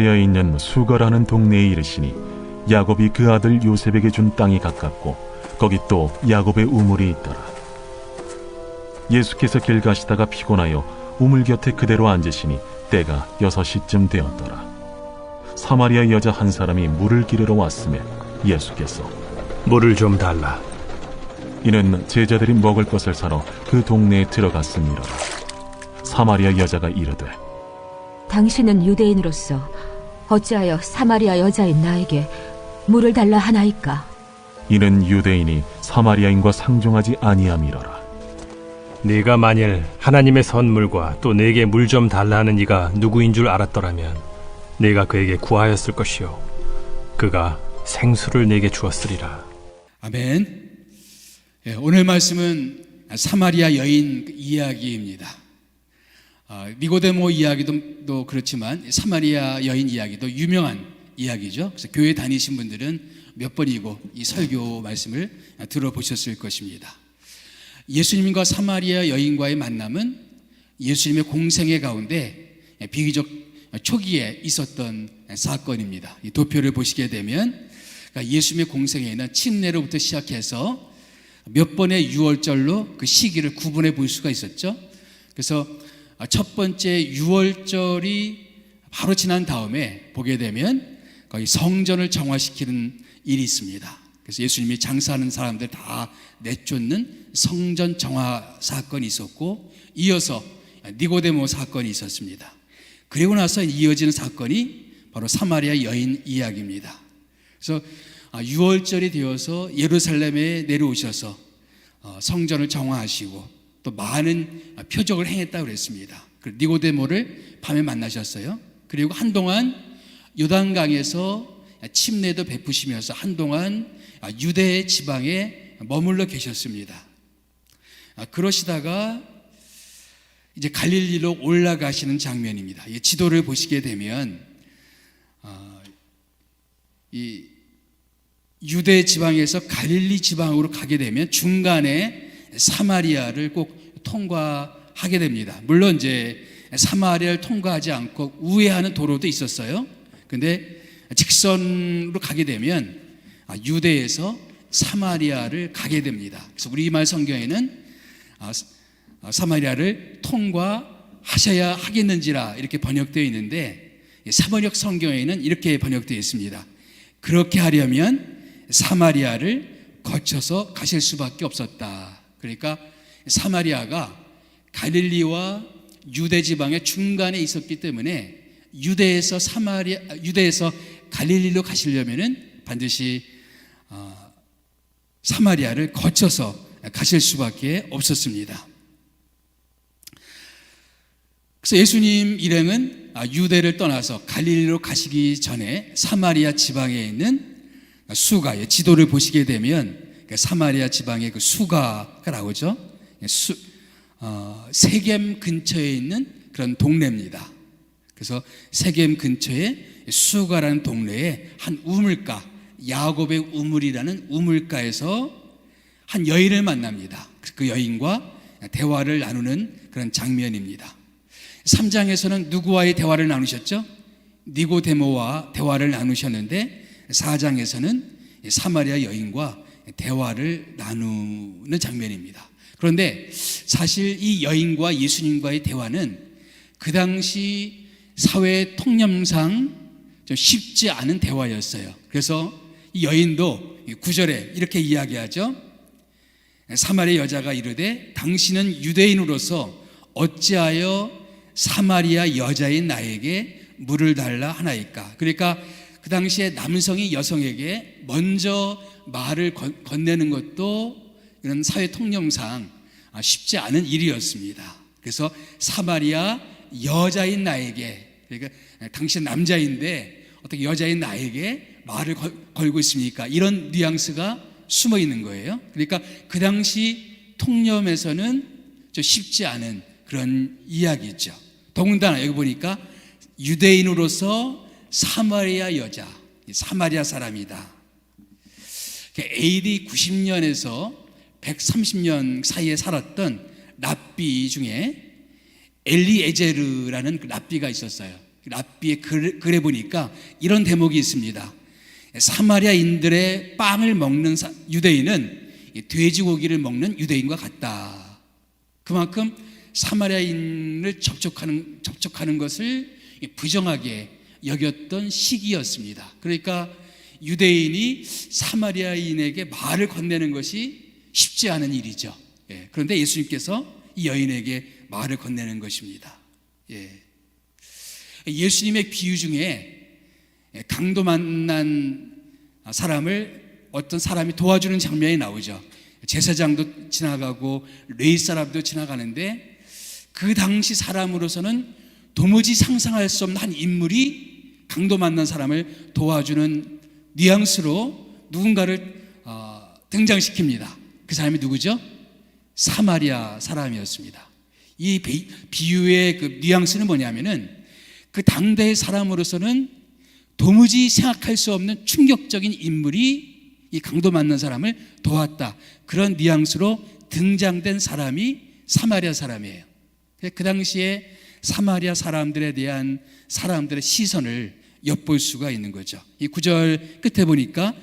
에 있는 수거라는 동네에 이르시니 야곱이 그 아들 요셉에게 준 땅이 가깝고 거기 또 야곱의 우물이 있더라. 예수께서 길 가시다가 피곤하여 우물 곁에 그대로 앉으시니 때가 6시쯤 되었더라. 사마리아 여자 한 사람이 물을 기르러 왔음에 예수께서 물을 좀 달라. 이는 제자들이 먹을 것을 사러 그 동네에 들어갔음이로라. 사마리아 여자가 이르되 당신은 유대인으로서 어찌하여 사마리아 여자인 나에게 물을 달라 하나이까? 이는 유대인이 사마리아인과 상종하지 아니함이로라. 네가 만일 하나님의 선물과 또 내게 물 좀 달라 하는 이가 누구인 줄 알았더라면 네가 그에게 구하였을 것이요 그가 생수를 내게 주었으리라. 아멘. 오늘 말씀은 사마리아 여인 이야기입니다. 니고데모 이야기도 그렇지만 사마리아 여인 이야기도 유명한 이야기죠. 그래서 교회 다니신 분들은 몇 번이고 이 설교 말씀을 들어보셨을 것입니다. 예수님과 사마리아 여인과의 만남은 예수님의 공생애 가운데 비교적 초기에 있었던 사건입니다. 이 도표를 보시게 되면 예수님의 공생애는 침례로부터 시작해서 몇 번의 유월절로 그 시기를 구분해 볼 수가 있었죠. 그래서 첫 번째 유월절이 바로 지난 다음에 보게 되면 거기 성전을 정화시키는 일이 있습니다. 그래서 예수님이 장사하는 사람들 다 내쫓는 성전 정화 사건이 있었고 이어서 니고데모 사건이 있었습니다. 그리고 나서 이어지는 사건이 바로 사마리아 여인 이야기입니다. 그래서 유월절이 되어서 예루살렘에 내려오셔서 성전을 정화하시고 또 많은 표적을 행했다고 그랬습니다. 니고데모를 밤에 만나셨어요. 그리고 한동안 요단강에서 침례도 베푸시면서 한동안 유대 지방에 머물러 계셨습니다. 그러시다가 이제 갈릴리로 올라가시는 장면입니다. 이 지도를 보시게 되면 이 유대 지방에서 갈릴리 지방으로 가게 되면 중간에 사마리아를 꼭 통과하게 됩니다. 물론 이제 사마리아를 통과하지 않고 우회하는 도로도 있었어요. 근데 직선으로 가게 되면 유대에서 사마리아를 가게 됩니다. 그래서 우리말 성경에는 사마리아를 통과하셔야 하겠는지라 이렇게 번역되어 있는데 사번역 성경에는 이렇게 번역되어 있습니다. 그렇게 하려면 사마리아를 거쳐서 가실 수밖에 없었다. 그러니까 사마리아가 갈릴리와 유대 지방의 중간에 있었기 때문에 유대에서 갈릴리로 가시려면은 반드시 사마리아를 거쳐서 가실 수밖에 없었습니다. 그래서 예수님 일행은 유대를 떠나서 갈릴리로 가시기 전에 사마리아 지방에 있는 수가, 지도를 보시게 되면 사마리아 지방의 그 수가가 나오죠. 세겜 근처에 있는 그런 동네입니다. 그래서 세겜 근처에 수가라는 동네에 한 우물가, 야곱의 우물이라는 우물가에서 한 여인을 만납니다. 그 여인과 대화를 나누는 그런 장면입니다. 3장에서는 누구와의 대화를 나누셨죠? 니고데모와 대화를 나누셨는데 4장에서는 사마리아 여인과 대화를 나누는 장면입니다. 그런데 사실 이 여인과 예수님과의 대화는 그 당시 사회 통념상 좀 쉽지 않은 대화였어요. 그래서 이 여인도 9절에 이렇게 이야기하죠. 사마리아 여자가 이르되 당신은 유대인으로서 어찌하여 사마리아 여자인 나에게 물을 달라 하나이까. 그러니까 그 당시에 남성이 여성에게 먼저 말을 건네는 것도 이런 사회 통념상 쉽지 않은 일이었습니다. 그래서 사마리아 여자인 나에게, 그러니까 당신 남자인데 어떻게 여자인 나에게 말을 걸고 있습니까? 이런 뉘앙스가 숨어 있는 거예요. 그러니까 그 당시 통념에서는 좀 쉽지 않은 그런 이야기죠. 더군다나 여기 보니까 유대인으로서 사마리아 여자, 사마리아 사람이다. AD 90년에서 130년 사이에 살았던 랍비 중에 엘리에제르라는 랍비가 있었어요. 랍비의 글에 보니까 이런 대목이 있습니다. 사마리아인들의 빵을 먹는 유대인은 돼지고기를 먹는 유대인과 같다. 그만큼 사마리아인을 접촉하는 것을 부정하게 여겼던 시기였습니다. 그러니까 유대인이 사마리아인에게 말을 건네는 것이 쉽지 않은 일이죠. 그런데 예수님께서 이 여인에게 말을 건네는 것입니다. 예수님의 비유 중에 강도 만난 사람을 어떤 사람이 도와주는 장면이 나오죠. 제사장도 지나가고 레위 사람도 지나가는데 그 당시 사람으로서는 도무지 상상할 수 없는 한 인물이 강도 만난 사람을 도와주는 뉘앙스로 누군가를 등장시킵니다. 그 사람이 누구죠? 사마리아 사람이었습니다. 이 비유의 그 뉘앙스는 뭐냐면은 그 당대의 사람으로서는 도무지 생각할 수 없는 충격적인 인물이 이 강도 만난 사람을 도왔다. 그런 뉘앙스로 등장된 사람이 사마리아 사람이에요. 그 당시에 사마리아 사람들에 대한 사람들의 시선을 엿볼 수가 있는 거죠. 이 9절 끝에 보니까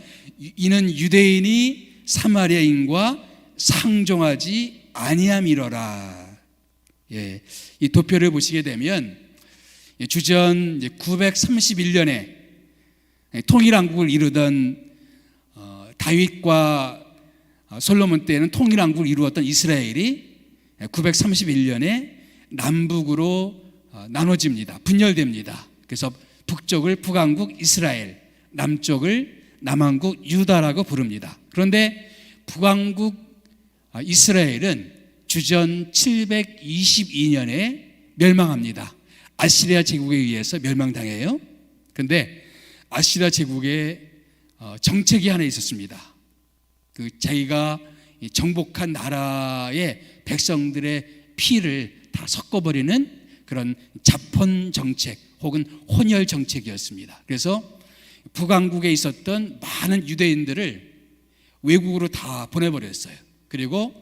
이는 유대인이 사마리아인과 상종하지 아니함이러라. 이 도표를 보시게 되면 주전 931년에 통일왕국을 이루던 다윗과 솔로몬 때에는 통일왕국을 이루었던 이스라엘이 931년에 남북으로 나눠집니다. 분열됩니다. 그래서 북쪽을 북왕국 이스라엘, 남쪽을 남왕국 유다라고 부릅니다. 그런데 북왕국 이스라엘은 주전 722년에 멸망합니다. 아시리아 제국에 의해서 멸망당해요. 그런데 아시리아 제국의 정책이 하나 있었습니다. 그 자기가 정복한 나라의 백성들의 피를 다 섞어버리는 그런 자폰 정책 혹은 혼혈 정책이었습니다. 그래서 북왕국에 있었던 많은 유대인들을 외국으로 다 보내버렸어요. 그리고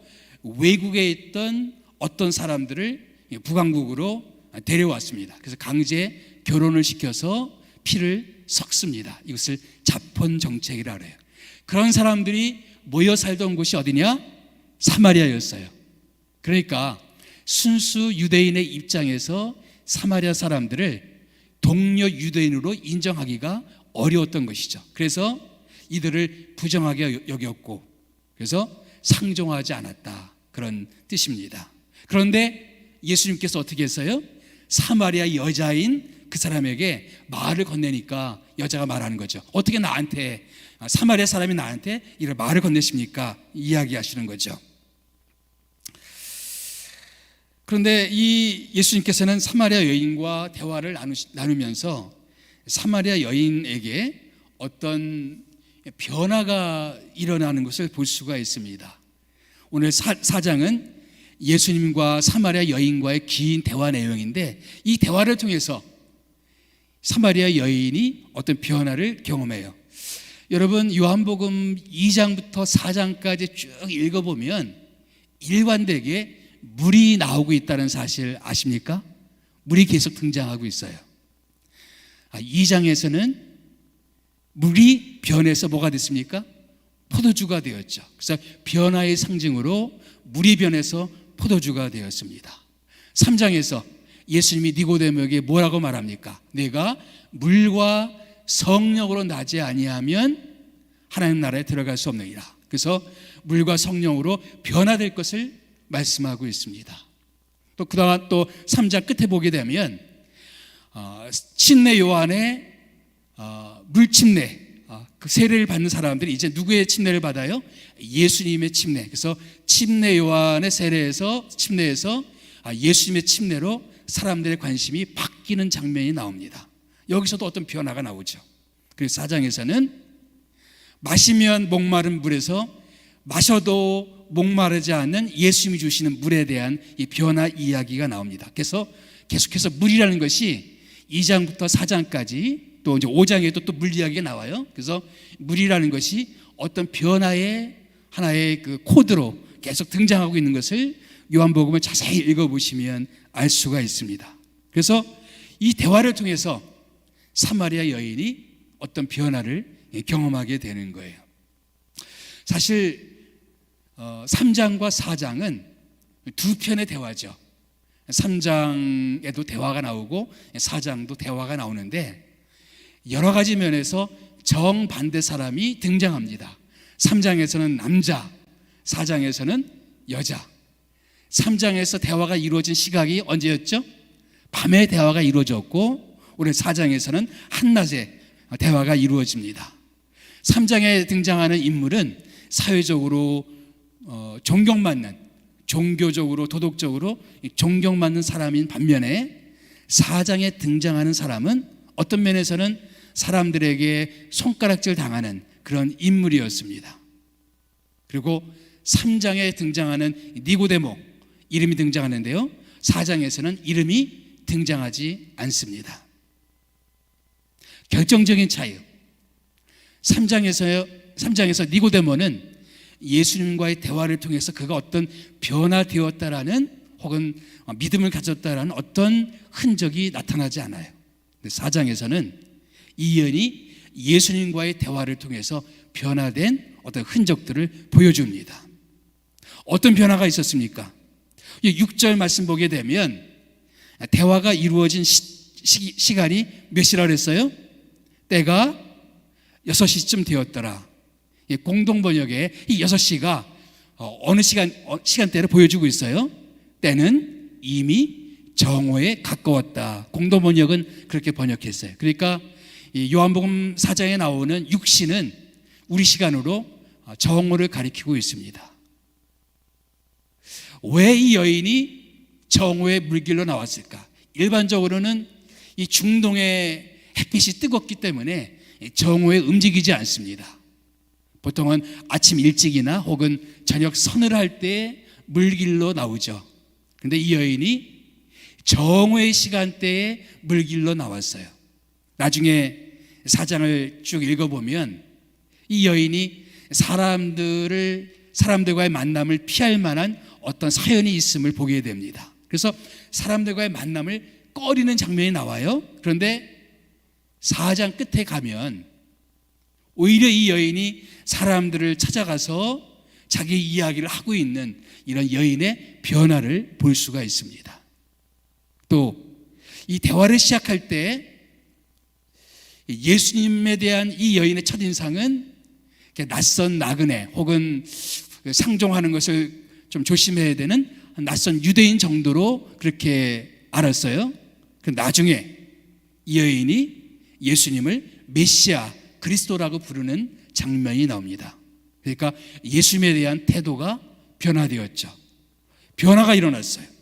외국에 있던 어떤 사람들을 북왕국으로 데려왔습니다. 그래서 강제 결혼을 시켜서 피를 섞습니다. 이것을 자폰 정책이라 그래요. 그런 사람들이 모여 살던 곳이 어디냐? 사마리아였어요. 그러니까 순수 유대인의 입장에서 사마리아 사람들을 동료 유대인으로 인정하기가 어려웠던 것이죠. 그래서 이들을 부정하게 여겼고 그래서 상종하지 않았다. 그런 뜻입니다. 그런데 예수님께서 어떻게 했어요? 사마리아 여자인 그 사람에게 말을 건네니까 여자가 말하는 거죠. 어떻게 나한테, 사마리아 사람이 나한테 이런 말을 건네십니까? 이야기하시는 거죠. 그런데 이 예수님께서는 사마리아 여인과 대화를 나누면서 사마리아 여인에게 어떤 변화가 일어나는 것을 볼 수가 있습니다. 오늘 사장은 예수님과 사마리아 여인과의 긴 대화 내용인데 이 대화를 통해서 사마리아 여인이 어떤 변화를 경험해요. 여러분 요한복음 2장부터 4장까지 쭉 읽어보면 일관되게 물이 나오고 있다는 사실 아십니까? 물이 계속 등장하고 있어요. 2장에서는 물이 변해서 뭐가 됐습니까? 포도주가 되었죠. 그래서 변화의 상징으로 물이 변해서 포도주가 되었습니다. 3장에서 예수님이 니고데모에게 뭐라고 말합니까? 내가 물과 성령으로 나지 아니하면 하나님 나라에 들어갈 수 없느니라. 그래서 물과 성령으로 변화될 것을 말씀하고 있습니다. 또 그다음 또 3장 끝에 보게 되면 침례 요한의 물침례 그 세례를 받는 사람들이 이제 누구의 침례를 받아요? 예수님의 침례. 그래서 침례 요한의 세례에서 침례에서 예수님의 침례로 사람들의 관심이 바뀌는 장면이 나옵니다. 여기서도 어떤 변화가 나오죠. 그래서 4장에서는 마시면 목마른 물에서 마셔도 목마르지 않는 예수님이 주시는 물에 대한 이 변화 이야기가 나옵니다. 그래서 계속해서 물이라는 것이 2장부터 4장까지 또 이제 5장에도 또 물 이야기가 나와요. 그래서 물이라는 것이 어떤 변화의 하나의 그 코드로 계속 등장하고 있는 것을 요한복음을 자세히 읽어보시면 알 수가 있습니다. 그래서 이 대화를 통해서 사마리아 여인이 어떤 변화를 경험하게 되는 거예요. 사실 3장과 4장은 두 편의 대화죠. 3장에도 대화가 나오고 4장도 대화가 나오는데 여러 가지 면에서 정반대 사람이 등장합니다. 3장에서는 남자, 4장에서는 여자. 3장에서 대화가 이루어진 시각이 언제였죠? 밤에 대화가 이루어졌고 올해 4장에서는 한낮에 대화가 이루어집니다. 3장에 등장하는 인물은 사회적으로 존경받는, 종교적으로 도덕적으로 존경받는 사람인 반면에 4장에 등장하는 사람은 어떤 면에서는 사람들에게 손가락질 당하는 그런 인물이었습니다. 그리고 3장에 등장하는 니고데모 이름이 등장하는데요, 4장에서는 이름이 등장하지 않습니다. 결정적인 차이. 3장에서 니고데모는 예수님과의 대화를 통해서 그가 어떤 변화되었다라는 혹은 믿음을 가졌다라는 어떤 흔적이 나타나지 않아요. 4장에서는 이 여인이 예수님과의 대화를 통해서 변화된 어떤 흔적들을 보여줍니다. 어떤 변화가 있었습니까? 6절 말씀 보게 되면 대화가 이루어진 시간이 몇 시라 그랬어요? 때가 6시쯤 되었더라. 공동번역에 이 6시가 어느 시간대를 보여주고 있어요. 때는 이미 정오에 가까웠다. 공동번역은 그렇게 번역했어요. 그러니까 이 요한복음 4장에 나오는 6시는 우리 시간으로 정오를 가리키고 있습니다. 왜 이 여인이 정오의 물길로 나왔을까? 일반적으로는 이 중동의 햇빛이 뜨겁기 때문에 정오에 움직이지 않습니다. 보통은 아침 일찍이나 혹은 저녁 서늘할 때 물길로 나오죠. 그런데 이 여인이 정오의 시간대에 물길로 나왔어요. 나중에 4장을 쭉 읽어보면 이 여인이 사람들과의 만남을 피할 만한 어떤 사연이 있음을 보게 됩니다. 그래서 사람들과의 만남을 꺼리는 장면이 나와요. 그런데 4장 끝에 가면 오히려 이 여인이 사람들을 찾아가서 자기 이야기를 하고 있는 이런 여인의 변화를 볼 수가 있습니다. 또 이 대화를 시작할 때 예수님에 대한 이 여인의 첫인상은 낯선 나그네 혹은 상종하는 것을 좀 조심해야 되는 낯선 유대인 정도로 그렇게 알았어요. 나중에 이 여인이 예수님을 메시아 그리스도라고 부르는 장면이 나옵니다. 그러니까 예수님에 대한 태도가 변화되었죠. 변화가 일어났어요.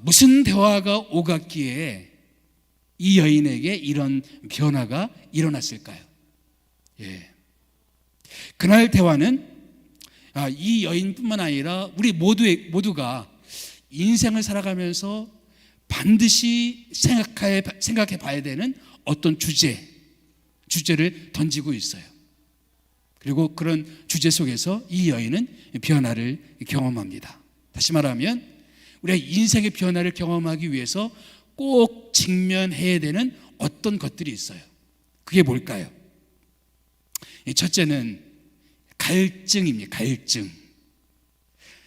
무슨 대화가 오갔기에 이 여인에게 이런 변화가 일어났을까요? 그날 대화는 이 여인뿐만 아니라 우리 모두가 인생을 살아가면서 반드시 생각해 봐야 되는 어떤 주제를 던지고 있어요. 그리고 그런 주제 속에서 이 여인은 변화를 경험합니다. 다시 말하면 우리가 인생의 변화를 경험하기 위해서 꼭 직면해야 되는 어떤 것들이 있어요. 그게 뭘까요? 첫째는 갈증입니다. 갈증.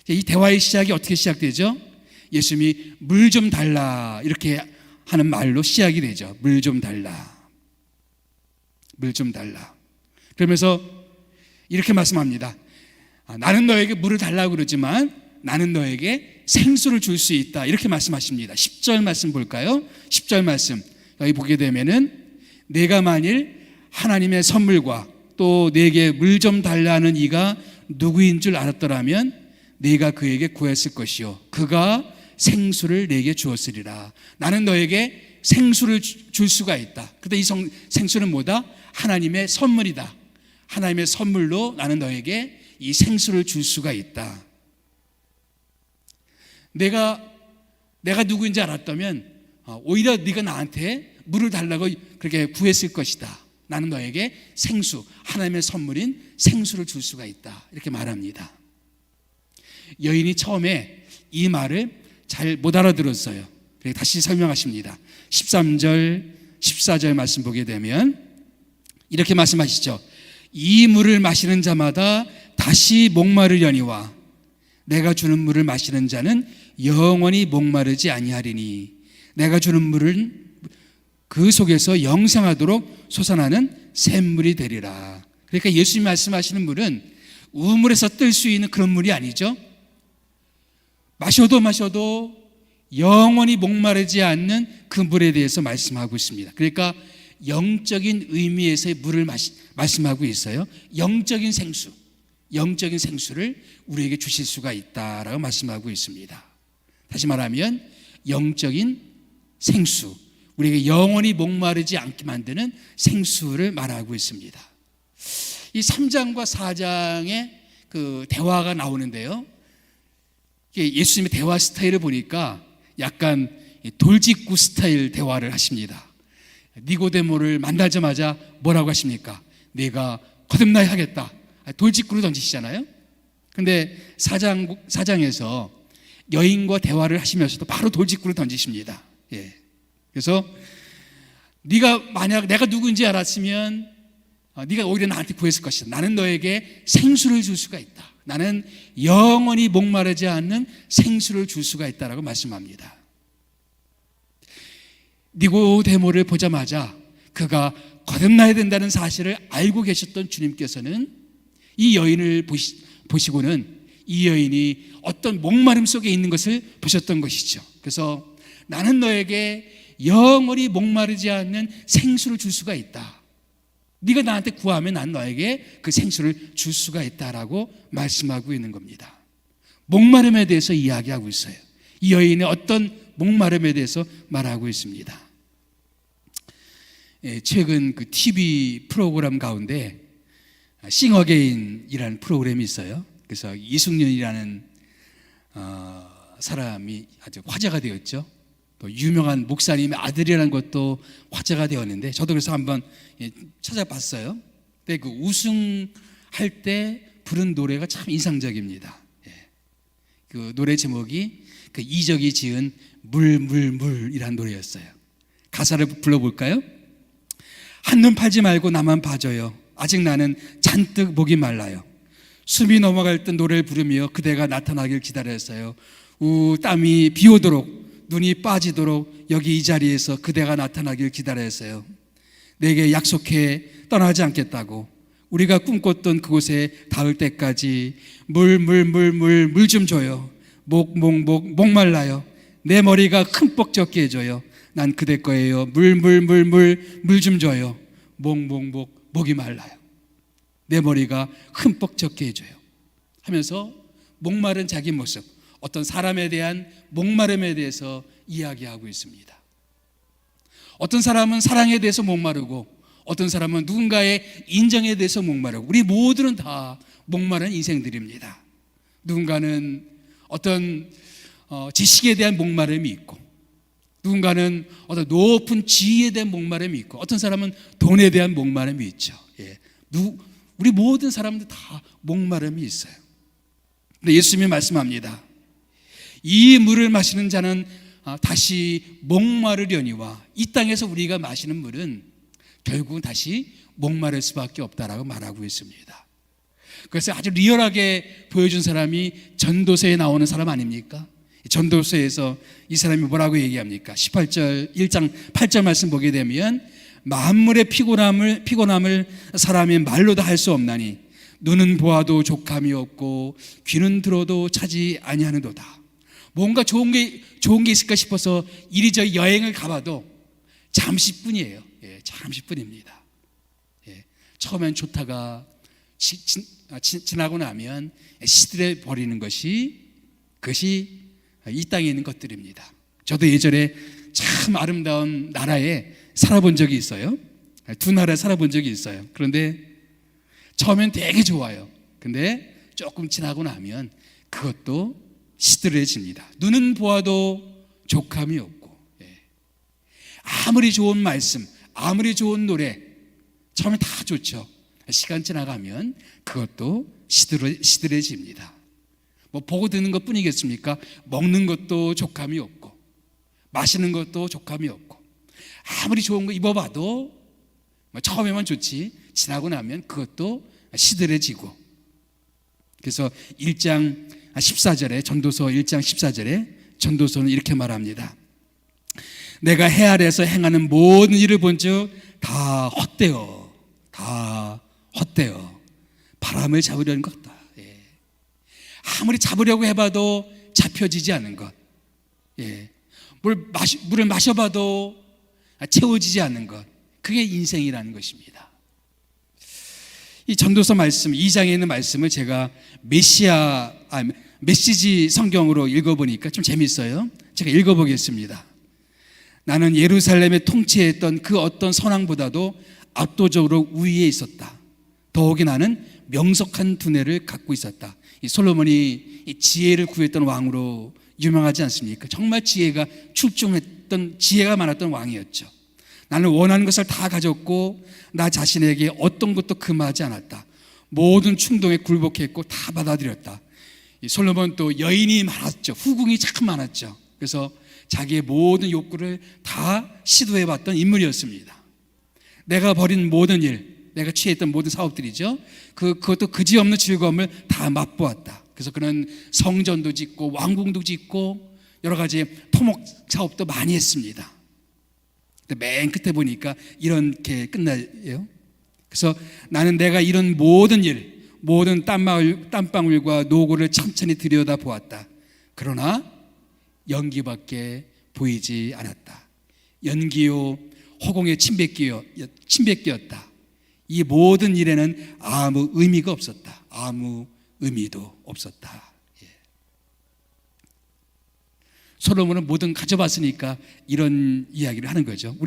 이 대화의 시작이 어떻게 시작되죠? 예수님이 물 좀 달라 이렇게 하는 말로 시작이 되죠. 물 좀 달라. 물 좀 달라. 그러면서 이렇게 말씀합니다. 나는 너에게 물을 달라고 그러지만 나는 너에게 생수를 줄 수 있다. 이렇게 말씀하십니다. 10절 말씀 볼까요? 10절 말씀 여기 보게 되면은 내가 만일 하나님의 선물과 또 내게 물 좀 달라는 이가 누구인 줄 알았더라면 내가 그에게 구했을 것이요 그가 생수를 내게 주었으리라. 나는 너에게 생수를 줄 수가 있다. 그런데 이 생수는 뭐다? 하나님의 선물이다. 하나님의 선물로 나는 너에게 이 생수를 줄 수가 있다. 내가 누구인지 알았다면 오히려 네가 나한테 물을 달라고 그렇게 구했을 것이다. 나는 너에게 생수, 하나님의 선물인 생수를 줄 수가 있다. 이렇게 말합니다. 여인이 처음에 이 말을 잘 못 알아들었어요. 다시 설명하십니다. 13절, 14절 말씀 보게 되면 이렇게 말씀하시죠. 이 물을 마시는 자마다 다시 목마르려니와 내가 주는 물을 마시는 자는 영원히 목마르지 아니하리니 내가 주는 물은 그 속에서 영생하도록 솟아나는 샘물이 되리라. 그러니까 예수님이 말씀하시는 물은 우물에서 뜰 수 있는 그런 물이 아니죠. 마셔도 영원히 목마르지 않는 그 물에 대해서 말씀하고 있습니다. 그러니까 영적인 의미에서의 물을 말씀하고 있어요. 영적인 생수를 우리에게 주실 수가 있다라고 말씀하고 있습니다. 다시 말하면 영적인 생수, 우리에게 영원히 목마르지 않게 만드는 생수를 말하고 있습니다. 이 3장과 4장의 그 대화가 나오는데요. 예수님의 대화 스타일을 보니까 약간 돌직구 스타일 대화를 하십니다. 니고데모를 만나자마자 뭐라고 하십니까? 내가 거듭나야 하겠다. 돌직구를 던지시잖아요. 근데 4장에서 여인과 대화를 하시면서도 바로 돌직구를 던지십니다. 예. 그래서 네가 만약 내가 누구인지 알았으면 네가 오히려 나한테 구했을 것이다. 나는 너에게 생수를 줄 수가 있다. 나는 영원히 목마르지 않는 생수를 줄 수가 있다라고 말씀합니다. 니고데모를 보자마자 그가 거듭나야 된다는 사실을 알고 계셨던 주님께서는 이 여인을 보시고는 이 여인이 어떤 목마름 속에 있는 것을 보셨던 것이죠. 그래서 나는 너에게 영원히 목마르지 않는 생수를 줄 수가 있다. 네가 나한테 구하면 난 너에게 그 생수를 줄 수가 있다라고 말씀하고 있는 겁니다. 목마름에 대해서 이야기하고 있어요. 이 여인의 어떤 목마름에 대해서 말하고 있습니다. 최근 그 TV 프로그램 가운데 싱어게인이라는 프로그램이 있어요. 그래서 이승윤이라는 사람이 아주 화제가 되었죠. 또 유명한 목사님의 아들이라는 것도 화제가 되었는데 저도 그래서 한번 찾아봤어요. 근데 그 우승할 때 부른 노래가 참 인상적입니다. 그 노래 제목이 그 이적이 지은 물이라는 노래였어요. 가사를 불러볼까요? 한눈 팔지 말고 나만 봐줘요. 아직 나는 잔뜩 목이 말라요. 숨이 넘어갈 듯 노래를 부르며 그대가 나타나길 기다렸어요. 땀이 비오도록 눈이 빠지도록 여기 이 자리에서 그대가 나타나길 기다렸어요. 내게 약속해 떠나지 않겠다고. 우리가 꿈꿨던 그곳에 닿을 때까지 물 좀 줘요. 목말라요. 내 머리가 흠뻑 젖게 해줘요. 난 그대 거예요. 물 좀 줘요. 목이 말라요. 내 머리가 흠뻑 젖게 해줘요. 하면서 목마른 자기 모습, 어떤 사람에 대한 목마름에 대해서 이야기하고 있습니다. 어떤 사람은 사랑에 대해서 목마르고 어떤 사람은 누군가의 인정에 대해서 목마르고 우리 모두는 다 목마른 인생들입니다. 누군가는 어떤 지식에 대한 목마름이 있고 누군가는 어떤 높은 지위에 대한 목마름이 있고 어떤 사람은 돈에 대한 목마름이 있죠. 우리 모든 사람들 다 목마름이 있어요. 근데 예수님이 말씀합니다. 이 물을 마시는 자는 다시 목마르려니와 이 땅에서 우리가 마시는 물은 결국은 다시 목마를 수밖에 없다라고 말하고 있습니다. 그래서 아주 리얼하게 보여준 사람이 전도서에 나오는 사람 아닙니까? 전도서에서 이 사람이 뭐라고 얘기합니까? 1장 8절 말씀 보게 되면 만물의 피곤함을 사람이 말로도 할 수 없나니 눈은 보아도 족함이 없고 귀는 들어도 차지 아니하는도다. 뭔가 좋은 게 있을까 싶어서 이리저리 여행을 가봐도 잠시뿐이에요. 잠시뿐입니다. 처음엔 좋다가 지나고 나면 시들해 버리는 그것이 이 땅에 있는 것들입니다. 저도 예전에 참 아름다운 나라에 살아본 적이 있어요. 두 나라에 살아본 적이 있어요. 그런데 처음엔 되게 좋아요. 근데 조금 지나고 나면 그것도 시들해집니다. 눈은 보아도 족함이 없고 아무리 좋은 말씀, 아무리 좋은 노래 처음에 다 좋죠. 시간 지나가면 그것도 시들해집니다. 뭐 보고 듣는 것 뿐이겠습니까? 먹는 것도 족함이 없고 마시는 것도 족함이 없고, 아무리 좋은 거 입어봐도 처음에만 좋지 지나고 나면 그것도 시들해지고. 그래서 1장 14절에 전도서 1장 14절에 전도서는 이렇게 말합니다. 내가 해 아래에서 행하는 모든 일을 본즉 다 헛되어 바람을 잡으려는 것 같다. 아무리 잡으려고 해봐도 잡혀지지 않는 것. 물을 마셔봐도 채워지지 않는 것. 그게 인생이라는 것입니다. 이 전도서 말씀 2장에 있는 말씀을 제가 메시지 성경으로 읽어보니까 좀 재밌어요. 제가 읽어보겠습니다. 나는 예루살렘에 통치했던 그 어떤 선왕보다도 압도적으로 우위에 있었다. 더욱이 나는 명석한 두뇌를 갖고 있었다. 이 솔로몬이 이 지혜를 구했던 왕으로 유명하지 않습니까? 정말 지혜가 출중했던, 지혜가 많았던 왕이었죠. 나는 원하는 것을 다 가졌고 나 자신에게 어떤 것도 금하지 않았다. 모든 충동에 굴복했고 다 받아들였다. 이 솔로몬 또 여인이 많았죠. 후궁이 참 많았죠. 그래서 자기의 모든 욕구를 다 시도해봤던 인물이었습니다. 내가 벌인 모든 일, 내가 취했던 모든 사업들이죠. 그것도 그지없는 즐거움을 다 맛보았다. 그래서 그는 성전도 짓고 왕궁도 짓고 여러 가지 토목 사업도 많이 했습니다. 맨 끝에 보니까 이렇게 끝나요. 그래서 나는 내가 이런 모든 일, 모든 땀방울과 노고를 천천히 들여다보았다. 그러나 연기밖에 보이지 않았다. 연기요 허공의 침뱉기였다. 이 모든 일에는 아무 의미가 없었다. 아무 의미도 없었다. 솔로몬은 뭐든 가져봤으니까 이런 이야기를 하는 거죠.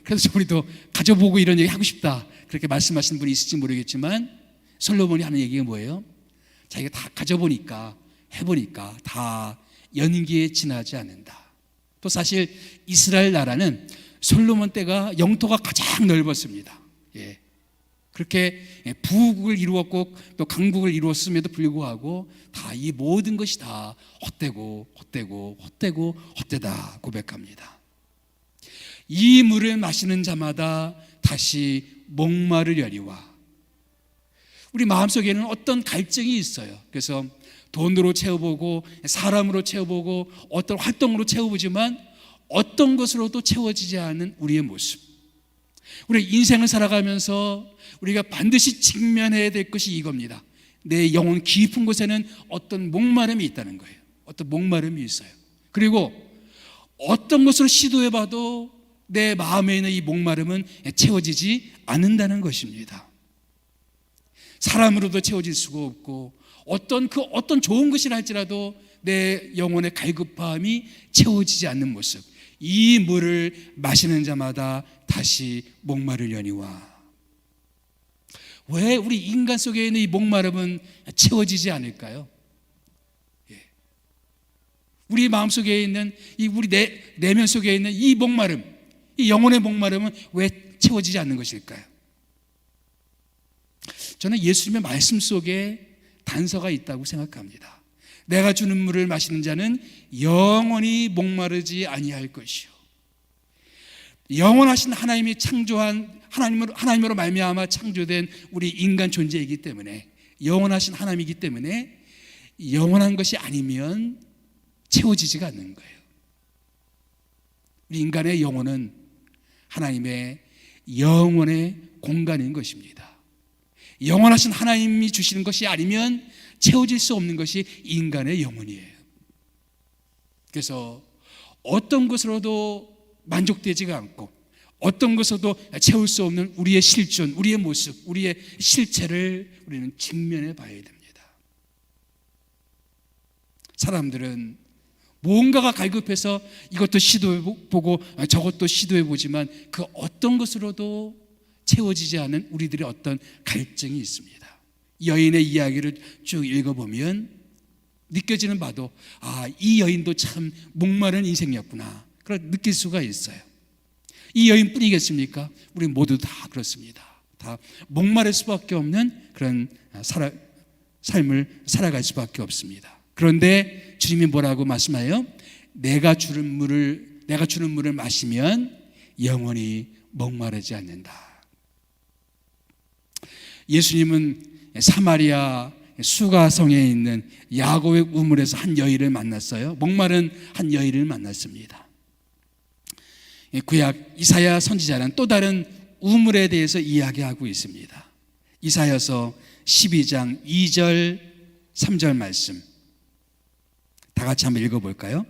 그래서 우리도 가져보고 이런 얘기 하고 싶다, 그렇게 말씀하시는 분이 있을지 모르겠지만 솔로몬이 하는 얘기가 뭐예요? 자기가 다 가져보니까, 해보니까 다 연기에 지나지 않는다. 또 사실 이스라엘 나라는 솔로몬 때가 영토가 가장 넓었습니다. 그렇게 부국을 이루었고 또 강국을 이루었음에도 불구하고 다 이 모든 것이 다 헛되다 고백합니다. 이 물을 마시는 자마다 다시 목마르려니와. 우리 마음속에는 어떤 갈증이 있어요. 그래서 돈으로 채워보고 사람으로 채워보고 어떤 활동으로 채워보지만 어떤 것으로도 채워지지 않는 우리의 모습. 우리 인생을 살아가면서 우리가 반드시 직면해야 될 것이 이겁니다. 내 영혼 깊은 곳에는 어떤 목마름이 있다는 거예요. 어떤 목마름이 있어요. 그리고 어떤 것으로 시도해봐도 내 마음에 있는 이 목마름은 채워지지 않는다는 것입니다. 사람으로도 채워질 수가 없고 어떤 좋은 것이라 할지라도 내 영혼의 갈급함이 채워지지 않는 모습. 이 물을 마시는 자마다 다시 목마르려니와. 왜 우리 인간 속에 있는 이 목마름은 채워지지 않을까요? 우리 마음속에 있는 우리 내면 속에 있는 이 목마름, 이 영혼의 목마름은 왜 채워지지 않는 것일까요? 저는 예수님의 말씀 속에 단서가 있다고 생각합니다. 내가 주는 물을 마시는 자는 영원히 목마르지 아니할 것이요. 영원하신 하나님이 창조한 하나님으로 말미암아 창조된 우리 인간 존재이기 때문에, 영원하신 하나님이기 때문에 영원한 것이 아니면 채워지지가 않는 거예요. 우리 인간의 영혼은 하나님의 영혼의 공간인 것입니다. 영원하신 하나님이 주시는 것이 아니면 채워질 수 없는 것이 인간의 영혼이에요. 그래서 어떤 것으로도 만족되지가 않고 어떤 것으로도 채울 수 없는 우리의 실존, 우리의 모습, 우리의 실체를 우리는 직면해 봐야 됩니다. 사람들은 뭔가가 갈급해서 이것도 시도해보고 저것도 시도해보지만 그 어떤 것으로도 채워지지 않은 우리들의 어떤 갈증이 있습니다. 여인의 이야기를 쭉 읽어보면 느껴지는 바도 이 여인도 참 목마른 인생이었구나, 그걸 느낄 수가 있어요. 이 여인뿐이겠습니까? 우리 모두 다 그렇습니다. 다 목마를 수밖에 없는 그런 삶을 살아갈 수밖에 없습니다. 그런데 주님이 뭐라고 말씀하여? 내가 주는 물을 내가 주는 물을 마시면 영원히 목마르지 않는다. 예수님은 사마리아 수가성에 있는 야곱의 우물에서 한 여인을 만났어요. 목마른 한 여인을 만났습니다. 구약 이사야 선지자는 또 다른 우물에 대해서 이야기하고 있습니다. 이사야서 12장 2절 3절 말씀 다 같이 한번 읽어볼까요?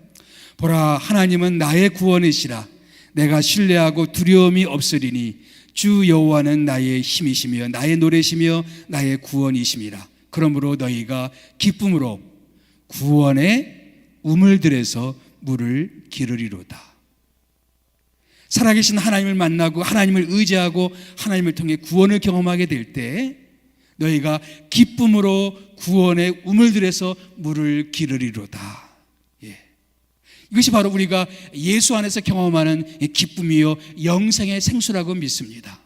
보라, 하나님은 나의 구원이시라. 내가 신뢰하고 두려움이 없으리니 주 여호와는 나의 힘이시며 나의 노래시며 나의 구원이심이라. 그러므로 너희가 기쁨으로 구원의 우물들에서 물을 기르리로다. 살아계신 하나님을 만나고 하나님을 의지하고 하나님을 통해 구원을 경험하게 될 때 너희가 기쁨으로 구원의 우물들에서 물을 기르리로다. 이것이 바로 우리가 예수 안에서 경험하는 기쁨이요 영생의 생수라고 믿습니다.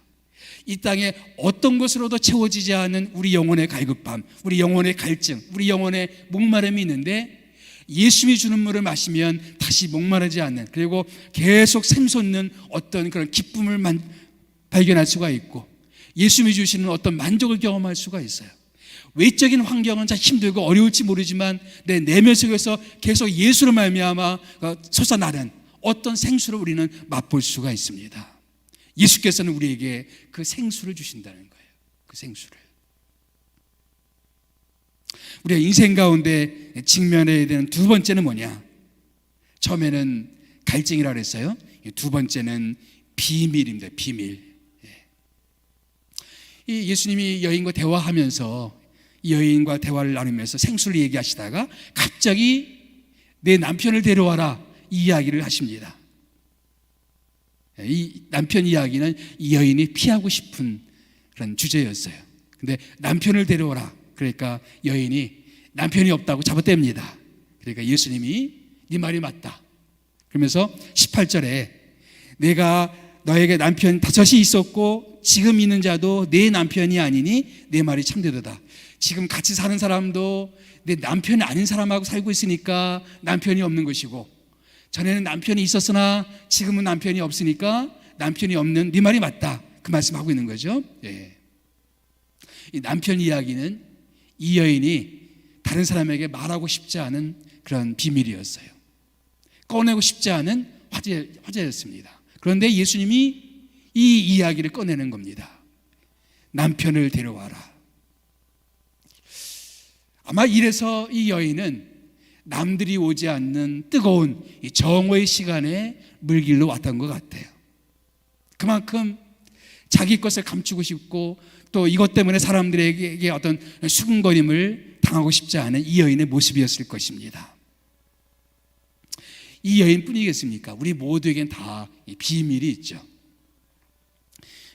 이 땅에 어떤 것으로도 채워지지 않은 우리 영혼의 갈급함, 우리 영혼의 갈증, 우리 영혼의 목마름이 있는데 예수님이 주는 물을 마시면 다시 목마르지 않는, 그리고 계속 샘솟는 어떤 그런 기쁨을 발견할 수가 있고 예수님이 주시는 어떤 만족을 경험할 수가 있어요. 외적인 환경은 참 힘들고 어려울지 모르지만 내 내면 속에서 계속 예수로 말미암아 솟아나는 어떤 생수를 우리는 맛볼 수가 있습니다. 예수께서는 우리에게 그 생수를 주신다는 거예요. 그 생수를. 우리가 인생 가운데 직면해야 되는 두 번째는 뭐냐? 처음에는 갈증이라고 그랬어요. 두 번째는 비밀입니다. 비밀. 이 예수님이 여인과 대화하면서 이 여인과 대화를 나누면서 생수를 얘기하시다가 갑자기 내 남편을 데려와라 이 이야기를 하십니다. 이 남편 이야기는 이 여인이 피하고 싶은 그런 주제였어요. 근데 남편을 데려오라 그러니까 여인이 남편이 없다고 잡아댑니다. 그러니까 예수님이 네 말이 맞다 그러면서 18절에 내가 너에게 남편 5이 있었고 지금 있는 자도 내 남편이 아니니 내 말이 참되도다. 지금 같이 사는 사람도 내 남편이 아닌 사람하고 살고 있으니까 남편이 없는 것이고, 전에는 남편이 있었으나 지금은 남편이 없으니까 남편이 없는 네 말이 맞다. 그 말씀하고 있는 거죠. 예. 이 남편 이야기는 이 여인이 다른 사람에게 말하고 싶지 않은 그런 비밀이었어요. 꺼내고 싶지 않은 화제였습니다. 그런데 예수님이 이 이야기를 꺼내는 겁니다. 남편을 데려와라. 아마 이래서 이 여인은 남들이 오지 않는 뜨거운 이 정오의 시간에 물길로 왔던 것 같아요. 그만큼 자기 것을 감추고 싶고 또 이것 때문에 사람들에게 어떤 수군거림을 당하고 싶지 않은 이 여인의 모습이었을 것입니다. 이 여인뿐이겠습니까? 우리 모두에겐 다 비밀이 있죠.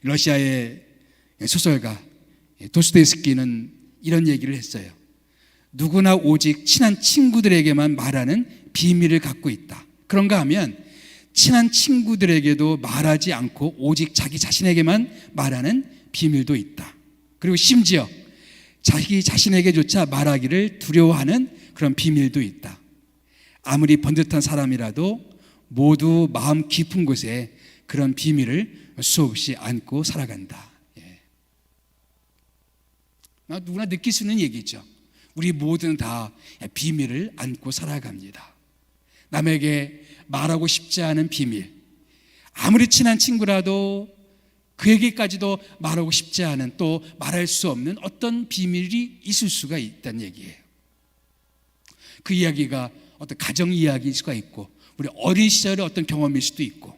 러시아의 소설가 도스토옙스키는 이런 얘기를 했어요. 누구나 오직 친한 친구들에게만 말하는 비밀을 갖고 있다. 그런가 하면 친한 친구들에게도 말하지 않고 오직 자기 자신에게만 말하는 비밀도 있다. 그리고 심지어 자기 자신에게조차 말하기를 두려워하는 그런 비밀도 있다. 아무리 번듯한 사람이라도 모두 마음 깊은 곳에 그런 비밀을 수없이 안고 살아간다. 누구나 느낄 수 있는 얘기죠. 우리 모두는 다 비밀을 안고 살아갑니다. 남에게 말하고 싶지 않은 비밀, 아무리 친한 친구라도 그에게까지도 말하고 싶지 않은, 또 말할 수 없는 어떤 비밀이 있을 수가 있다는 얘기예요. 그 이야기가 어떤 가정 이야기일 수가 있고, 우리 어린 시절의 어떤 경험일 수도 있고,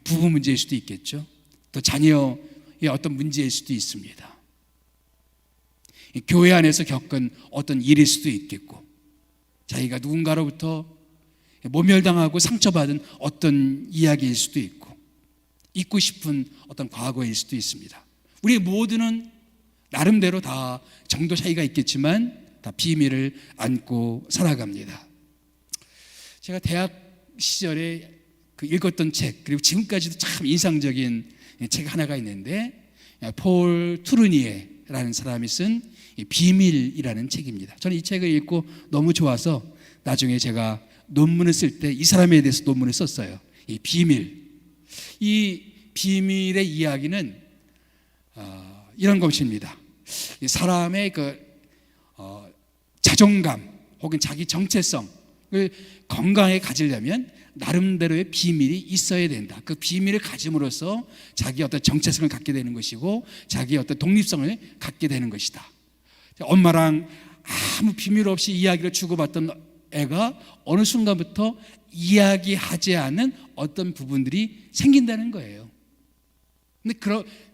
부부 문제일 수도 있겠죠. 또 자녀의 어떤 문제일 수도 있습니다. 교회 안에서 겪은 어떤 일일 수도 있겠고, 자기가 누군가로부터 모멸당하고 상처받은 어떤 이야기일 수도 있고, 잊고 싶은 어떤 과거일 수도 있습니다. 우리 모두는 나름대로 다 정도 차이가 있겠지만 다 비밀을 안고 살아갑니다. 제가 대학 시절에 읽었던 책, 그리고 지금까지도 참 인상적인 책 하나가 있는데 폴 투르니에라는 사람이 쓴 비밀이라는 책입니다. 저는 이 책을 읽고 너무 좋아서 나중에 제가 논문을 쓸 때 이 사람에 대해서 논문을 썼어요. 이 비밀. 이 비밀의 이야기는 이런 것입니다. 이 사람의 자존감 혹은 자기 정체성을 건강하게 가지려면 나름대로의 비밀이 있어야 된다. 그 비밀을 가짐으로써 자기 어떤 정체성을 갖게 되는 것이고 자기의 어떤 독립성을 갖게 되는 것이다. 엄마랑 아무 비밀 없이 이야기를 주고받던 애가 어느 순간부터 이야기하지 않은 어떤 부분들이 생긴다는 거예요. 근데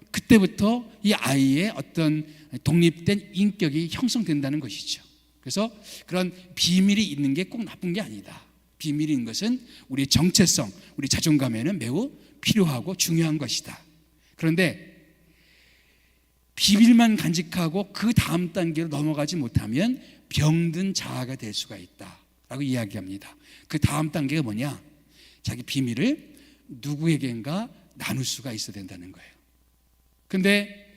그때부터 이 아이의 어떤 독립된 인격이 형성된다는 것이죠. 그래서 그런 비밀이 있는 게 꼭 나쁜 게 아니다. 비밀이 있는 것은 우리의 정체성, 우리 자존감에는 매우 필요하고 중요한 것이다. 그런데 비밀만 간직하고 그 다음 단계로 넘어가지 못하면 병든 자아가 될 수가 있다라고 이야기합니다. 그 다음 단계가 뭐냐? 자기 비밀을 누구에겐가 나눌 수가 있어야 된다는 거예요. 근데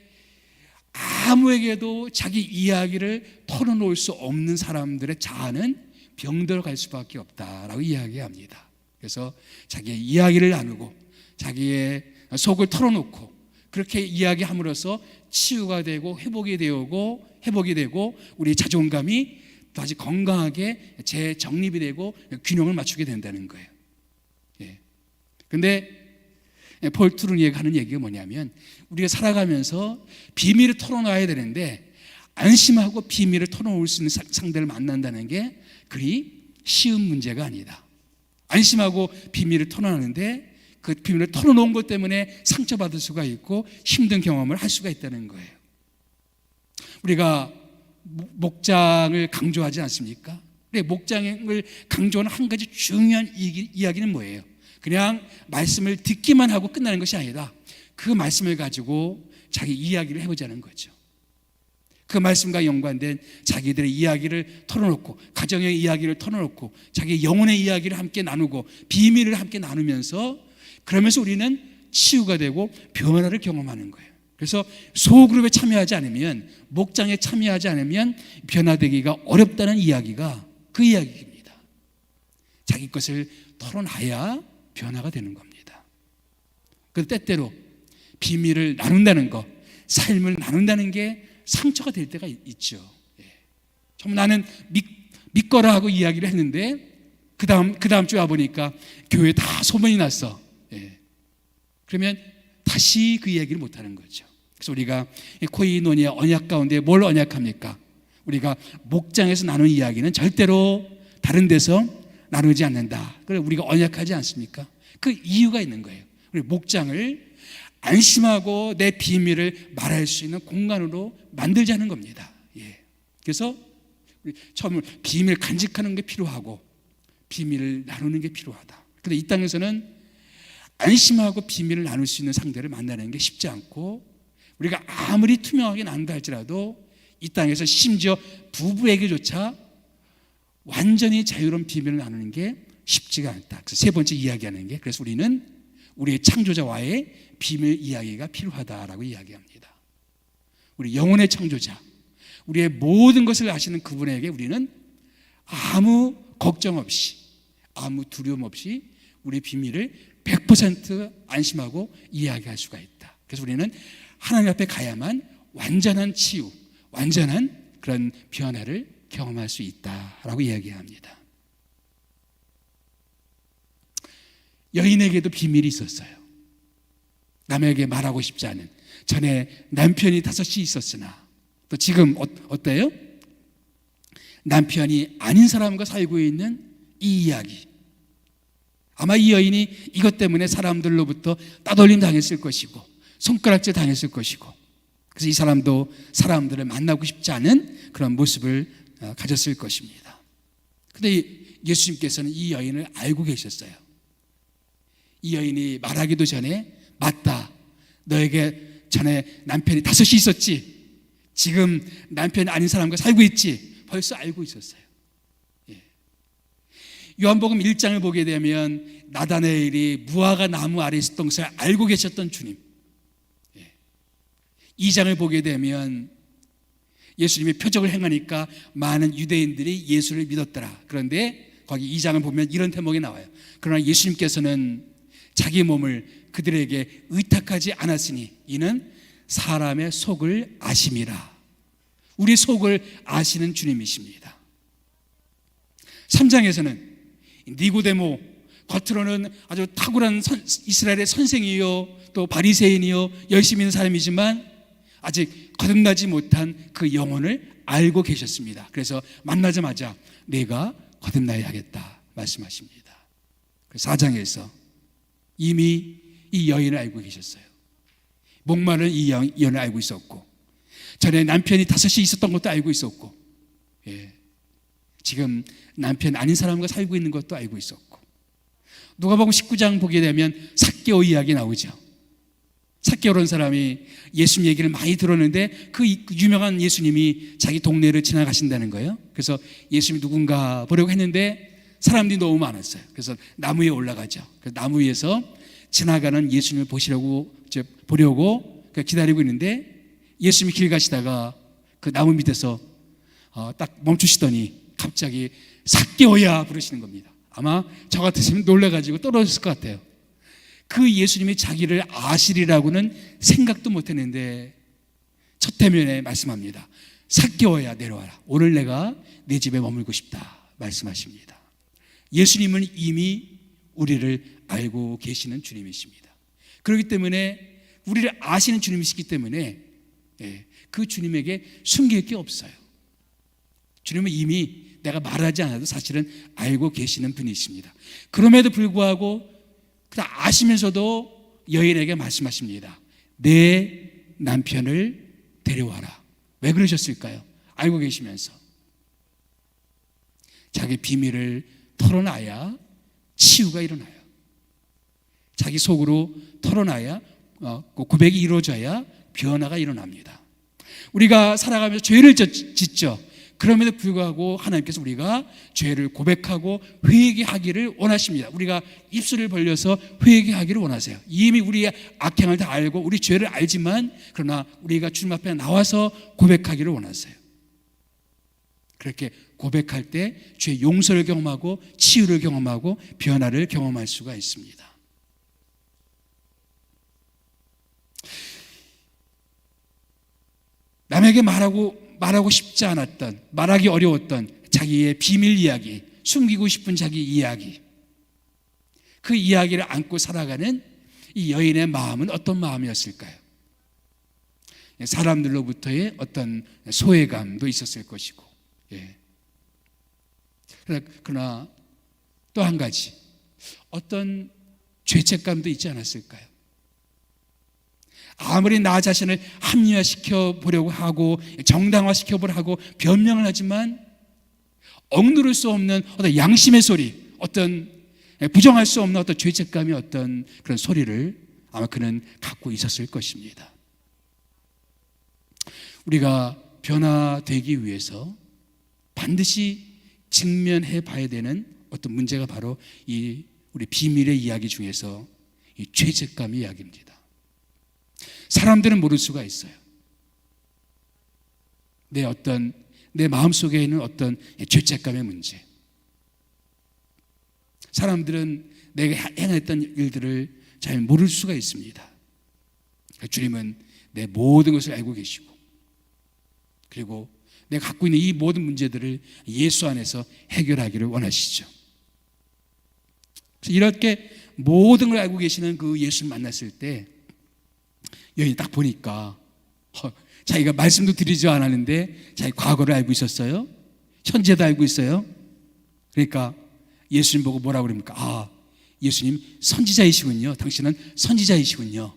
아무에게도 자기 이야기를 털어놓을 수 없는 사람들의 자아는 병들어 갈 수밖에 없다라고 이야기합니다. 그래서 자기의 이야기를 나누고 자기의 속을 털어놓고 그렇게 이야기함으로써 치유가 되고 회복이 되고 우리 자존감이 다시 건강하게 재정립이 되고 균형을 맞추게 된다는 거예요. 그런데 폴 트루니에가 하는 얘기가 뭐냐면 우리가 살아가면서 비밀을 털어놔야 되는데 안심하고 비밀을 털어놓을 수 있는 상대를 만난다는 게 그리 쉬운 문제가 아니다. 안심하고 비밀을 털어놓는데 그 비밀을 털어놓은 것 때문에 상처받을 수가 있고 힘든 경험을 할 수가 있다는 거예요. 우리가 목장을 강조하지 않습니까? 목장을 강조하는 한 가지 중요한 이야기는 뭐예요? 그냥 말씀을 듣기만 하고 끝나는 것이 아니라 그 말씀을 가지고 자기 이야기를 해보자는 거죠. 그 말씀과 연관된 자기들의 이야기를 털어놓고 가정의 이야기를 털어놓고 자기 영혼의 이야기를 함께 나누고 비밀을 함께 나누면서 그러면서 우리는 치유가 되고 변화를 경험하는 거예요. 그래서 소그룹에 참여하지 않으면 목장에 참여하지 않으면 변화되기가 어렵다는 이야기가 그 이야기입니다. 자기 것을 털어놔야 변화가 되는 겁니다. 그 때때로 비밀을 나눈다는 것, 삶을 나눈다는 게 상처가 될 때가 있죠. 정말 나는 믿거라 하고 이야기를 했는데 그 다음 주에 와보니까 교회에 다 소문이 났어. 그러면 다시 그 이야기를 못하는 거죠. 그래서 우리가 코이노니아 언약 가운데 뭘 언약합니까? 우리가 목장에서 나눈 이야기는 절대로 다른 데서 나누지 않는다. 그래 우리가 언약하지 않습니까? 그 이유가 있는 거예요. 우리 목장을 안심하고 내 비밀을 말할 수 있는 공간으로 만들자는 겁니다. 그래서 처음 비밀 간직하는 게 필요하고 비밀을 나누는 게 필요하다. 그런데 이 땅에서는 안심하고 비밀을 나눌 수 있는 상대를 만나는 게 쉽지 않고 우리가 아무리 투명하게 나눈다 할지라도 이 땅에서 심지어 부부에게조차 완전히 자유로운 비밀을 나누는 게 쉽지가 않다. 그래서 세 번째 이야기하는 게 그래서 우리는 우리의 창조자와의 비밀 이야기가 필요하다라고 이야기합니다. 우리 영혼의 창조자, 우리의 모든 것을 아시는 그분에게 우리는 아무 걱정 없이 아무 두려움 없이 우리의 비밀을 100% 안심하고 이야기할 수가 있다. 그래서 우리는 하나님 앞에 가야만 완전한 치유, 완전한 그런 변화를 경험할 수 있다라고 이야기합니다. 여인에게도 비밀이 있었어요. 남에게 말하고 싶지 않은. 전에 남편이 5이 있었으나 또 지금 어때요? 남편이 아닌 사람과 살고 있는 이 이야기. 아마 이 여인이 이것 때문에 사람들로부터 따돌림 당했을 것이고 손가락질 당했을 것이고 그래서 이 사람도 사람들을 만나고 싶지 않은 그런 모습을 가졌을 것입니다. 그런데 예수님께서는 이 여인을 알고 계셨어요. 이 여인이 말하기도 전에 맞다. 너에게 전에 남편이 5이 있었지. 지금 남편이 아닌 사람과 살고 있지. 벌써 알고 있었어요. 요한복음 1장을 보게 되면 나다나엘이 무화과 나무 아래 있었던 것을 알고 계셨던 주님. 2장을 보게 되면 예수님의 표적을 행하니까 많은 유대인들이 예수를 믿었더라. 그런데 거기 2장을 보면 이런 대목이 나와요. 그러나 예수님께서는 자기 몸을 그들에게 의탁하지 않았으니 이는 사람의 속을 아심이라. 우리 속을 아시는 주님이십니다. 3장에서는 니고데모, 겉으로는 아주 탁월한 이스라엘의 선생이요 또 바리새인이요 열심히 있는 사람이지만 아직 거듭나지 못한 그 영혼을 알고 계셨습니다. 그래서 만나자마자 내가 거듭나야 하겠다 말씀하십니다. 4장에서 이미 이 여인을 알고 계셨어요. 목마른 이 여인을 알고 있었고 전에 남편이 5이 있었던 것도 알고 있었고, 지금 남편 아닌 사람과 살고 있는 것도 알고 있었고, 누가복음 19장 보게 되면 삭개오 이야기 나오죠. 삭개오라는 사람이 예수님 얘기를 많이 들었는데 그 유명한 예수님이 자기 동네를 지나가신다는 거예요. 그래서 예수님이 누군가 보려고 했는데 사람들이 너무 많았어요. 그래서 나무 위에 올라가죠. 그래서 나무 위에서 지나가는 예수님을 보려고 기다리고 있는데 예수님이 길 가시다가 그 나무 밑에서 딱 멈추시더니 갑자기 삭개오야 부르시는 겁니다. 아마 저 같으시면 놀라가지고 떨어졌을 것 같아요. 그 예수님이 자기를 아시리라고는 생각도 못했는데 첫 대면에 말씀합니다. 삭개오야 내려와라. 오늘 내가 내 집에 머물고 싶다 말씀하십니다. 예수님은 이미 우리를 알고 계시는 주님이십니다. 그렇기 때문에 우리를 아시는 주님이시기 때문에 그 주님에게 숨길 게 없어요. 주님은 이미 내가 말하지 않아도 사실은 알고 계시는 분이십니다. 그럼에도 불구하고 아시면서도 여인에게 말씀하십니다. 내 남편을 데려와라. 왜 그러셨을까요? 알고 계시면서 자기 비밀을 털어놔야 치유가 일어나요. 자기 속으로 털어놔야 고백이 이루어져야 변화가 일어납니다. 우리가 살아가면서 죄를 짓죠. 그럼에도 불구하고 하나님께서 우리가 죄를 고백하고 회개하기를 원하십니다. 우리가 입술을 벌려서 회개하기를 원하세요. 이미 우리의 악행을 다 알고 우리 죄를 알지만 그러나 우리가 주님 앞에 나와서 고백하기를 원하세요. 그렇게 고백할 때 죄의 용서를 경험하고 치유를 경험하고 변화를 경험할 수가 있습니다. 남에게 말하고 싶지 않았던, 말하기 어려웠던 자기의 비밀 이야기, 숨기고 싶은 자기 이야기, 그 이야기를 안고 살아가는 이 여인의 마음은 어떤 마음이었을까요? 사람들로부터의 어떤 소외감도 있었을 것이고, 그러나 또 한 가지 어떤 죄책감도 있지 않았을까요? 아무리 나 자신을 합리화시켜 보려고 하고 정당화시켜 보려고 하고 변명을 하지만 억누를 수 없는 어떤 양심의 소리, 어떤 부정할 수 없는 어떤 죄책감의 어떤 그런 소리를 아마 그는 갖고 있었을 것입니다. 우리가 변화되기 위해서 반드시 직면해 봐야 되는 어떤 문제가 바로 이 우리 비밀의 이야기 중에서 이 죄책감의 이야기입니다. 사람들은 모를 수가 있어요. 내 마음속에 있는 어떤 죄책감의 문제. 사람들은 내가 행했던 일들을 잘 모를 수가 있습니다. 주님은 내 모든 것을 알고 계시고, 그리고 내가 갖고 있는 이 모든 문제들을 예수 안에서 해결하기를 원하시죠. 이렇게 모든 걸 알고 계시는 그 예수를 만났을 때 여인이 딱 보니까 자기가 말씀도 드리지 않았는데 자기 과거를 알고 있었어요. 현재도 알고 있어요. 그러니까 예수님 보고 뭐라고 그럽니까? 예수님 선지자이시군요. 당신은 선지자이시군요.